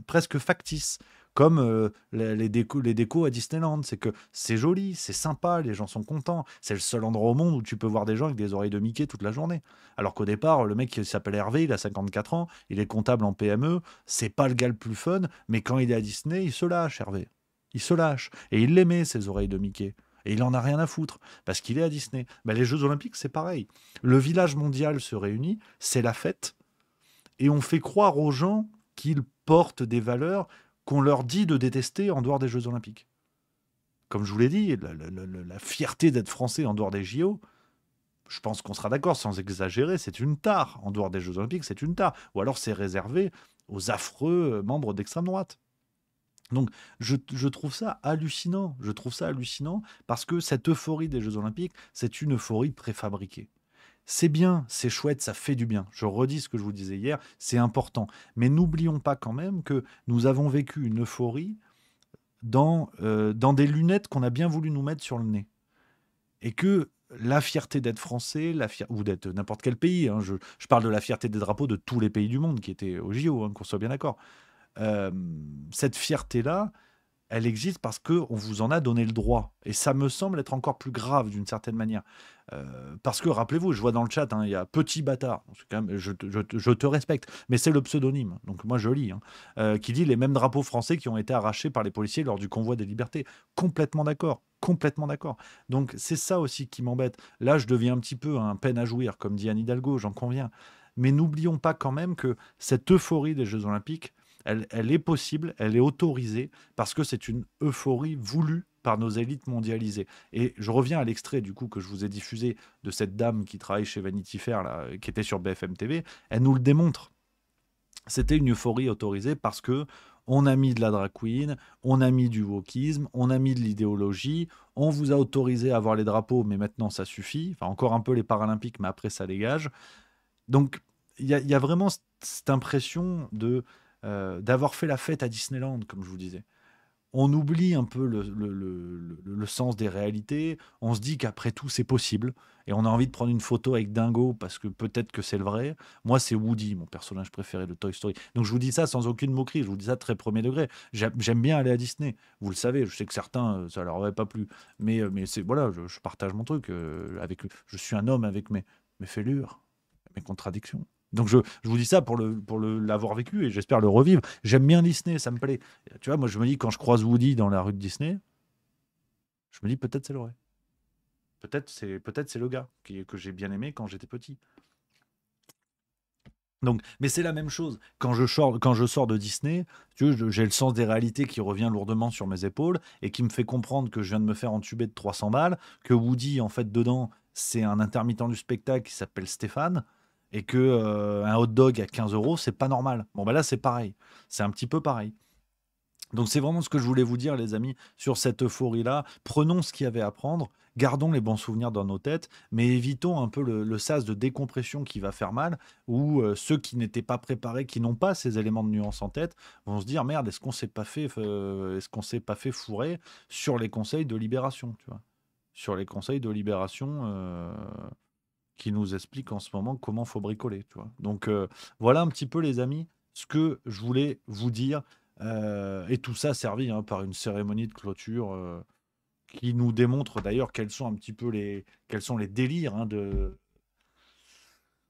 presque factice. Comme les décos à Disneyland. C'est que c'est joli, c'est sympa, les gens sont contents. C'est le seul endroit au monde où tu peux voir des gens avec des oreilles de Mickey toute la journée. Alors qu'au départ, le mec qui s'appelle Hervé, il a 54 ans, il est comptable en PME, c'est pas le gars le plus fun, mais quand il est à Disney, il se lâche, Hervé. Il se lâche. Et il l'aimait, ses oreilles de Mickey. Et il en a rien à foutre, parce qu'il est à Disney. Ben, les Jeux Olympiques, c'est pareil. Le village mondial se réunit, c'est la fête, et on fait croire aux gens qu'ils portent des valeurs qu'on leur dit de détester en dehors des Jeux Olympiques. Comme je vous l'ai dit, la fierté d'être français en dehors des JO, je pense qu'on sera d'accord, sans exagérer, c'est une tare. En dehors des Jeux Olympiques, c'est une tare. Ou alors c'est réservé aux affreux membres d'extrême droite. Donc je trouve ça hallucinant. Je trouve ça hallucinant parce que cette euphorie des Jeux Olympiques, c'est une euphorie préfabriquée. C'est bien, c'est chouette, ça fait du bien. Je redis ce que je vous disais hier, c'est important. Mais n'oublions pas quand même que nous avons vécu une euphorie dans des lunettes qu'on a bien voulu nous mettre sur le nez. Et que la fierté d'être français, ou d'être n'importe quel pays, hein, je parle de la fierté des drapeaux de tous les pays du monde qui étaient au JO, hein, qu'on soit bien d'accord. Cette fierté-là, elle existe parce qu'on vous en a donné le droit. Et ça me semble être encore plus grave d'une certaine manière. Parce que, rappelez-vous, je vois dans le chat, hein, il y a Petit Bâtard, quand même, je te respecte, mais c'est le pseudonyme, donc moi je lis, hein, qui dit les mêmes drapeaux français qui ont été arrachés par les policiers lors du convoi des libertés. Complètement d'accord, complètement d'accord. Donc c'est ça aussi qui m'embête. Là, je deviens un petit peu un peine à jouir, comme dit Anne Hidalgo, j'en conviens. Mais n'oublions pas quand même que cette euphorie des Jeux Olympiques, elle est possible, elle est autorisée, parce que c'est une euphorie voulue par nos élites mondialisées. Et je reviens à l'extrait du coup que je vous ai diffusé de cette dame qui travaille chez Vanity Fair, là, qui était sur BFM TV. Elle nous le démontre. C'était une euphorie autorisée parce que on a mis de la drag queen, on a mis du wokisme, on a mis de l'idéologie, on vous a autorisé à avoir les drapeaux, mais maintenant ça suffit. Enfin, encore un peu les Paralympiques, mais après ça dégage. Donc, il y a vraiment cette impression d'avoir fait la fête à Disneyland, comme je vous disais. On oublie un peu le sens des réalités. On se dit qu'après tout, c'est possible. Et on a envie de prendre une photo avec Dingo parce que peut-être que c'est le vrai. Moi, c'est Woody, mon personnage préféré de Toy Story. Donc, je vous dis ça sans aucune moquerie. Je vous dis ça de très premier degré. J'aime bien aller à Disney. Vous le savez. Je sais que certains, ça leur aurait pas plu. Mais voilà, je partage mon truc. Je suis un homme avec mes fêlures, mes contradictions. Donc je vous dis ça pour l'avoir vécu et j'espère le revivre. J'aime bien Disney, ça me plaît. Tu vois, moi je me dis quand je croise Woody dans la rue de Disney, je me dis peut-être c'est le vrai. Peut-être c'est le gars que j'ai bien aimé quand j'étais petit. Donc, mais c'est la même chose. Quand je sors de Disney, tu vois, j'ai le sens des réalités qui revient lourdement sur mes épaules et qui me fait comprendre que je viens de me faire entuber de 300 balles, que Woody, en fait, dedans, c'est un intermittent du spectacle qui s'appelle Stéphane, et que un hot dog à 15 €, c'est pas normal. Bon, ben là, c'est pareil. C'est un petit peu pareil. Donc, c'est vraiment ce que je voulais vous dire, les amis, sur cette euphorie-là. Prenons ce qu'il y avait à prendre, gardons les bons souvenirs dans nos têtes, mais évitons un peu le sas de décompression qui va faire mal, où ceux qui n'étaient pas préparés, qui n'ont pas ces éléments de nuance en tête, vont se dire merde, est-ce qu'on s'est pas fait fourrer sur les conseils de Libération, tu vois, sur les conseils de Libération qui nous expliquent en ce moment comment faut bricoler, tu vois. Donc voilà un petit peu, les amis, ce que je voulais vous dire, et tout ça servi par une cérémonie de clôture qui nous démontre d'ailleurs quels sont les délires de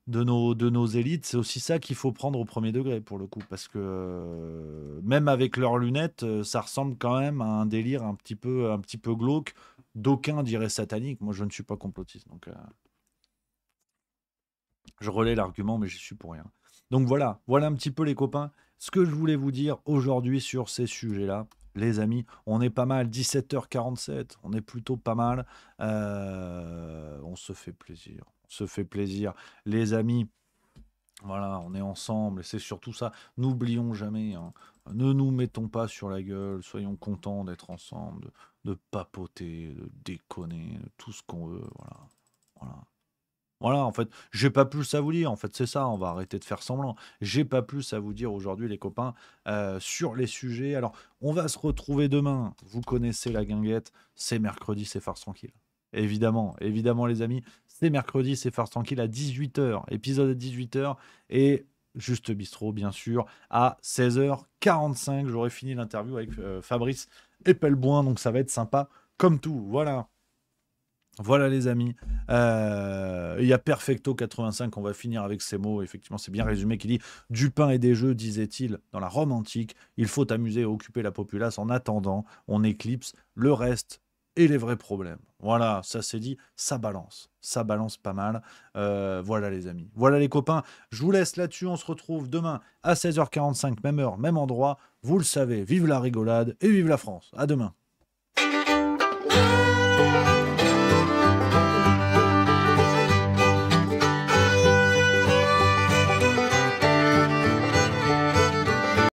nos élites. C'est aussi ça qu'il faut prendre au premier degré pour le coup, parce que même avec leurs lunettes, ça ressemble quand même à un délire un petit peu glauque. D'aucuns diraient satanique. Moi, je ne suis pas complotiste, donc je relais l'argument, mais j'y suis pour rien. Donc voilà un petit peu, les copains, ce que je voulais vous dire aujourd'hui sur ces sujets-là, les amis, on est pas mal, 17h47, on est plutôt pas mal. On se fait plaisir. Les amis, voilà, on est ensemble, et c'est surtout ça. N'oublions jamais, hein, ne nous mettons pas sur la gueule, soyons contents d'être ensemble, de papoter, de déconner, de tout ce qu'on veut, voilà. Voilà, en fait, j'ai pas plus à vous dire. En fait, c'est ça, on va arrêter de faire semblant. J'ai pas plus à vous dire aujourd'hui, les copains, sur les sujets. Alors, on va se retrouver demain. Vous connaissez la guinguette. C'est mercredi, c'est farce tranquille. Évidemment, les amis. C'est mercredi, c'est farce tranquille à 18h. Épisode à 18h. Et Juste Bistrot, bien sûr, à 16h45. J'aurai fini l'interview avec Fabrice Epelboin. Donc, ça va être sympa comme tout. Voilà les amis, il y a Perfecto85, on va finir avec ces mots, effectivement c'est bien résumé, qui dit « Du pain et des jeux, disait-il, dans la Rome antique, il faut amuser et occuper la populace en attendant, on éclipse le reste et les vrais problèmes. » Voilà, ça c'est dit, ça balance pas mal. Voilà les amis, voilà les copains, je vous laisse là-dessus, on se retrouve demain à 16h45, même heure, même endroit, vous le savez, vive la rigolade et vive la France, à demain.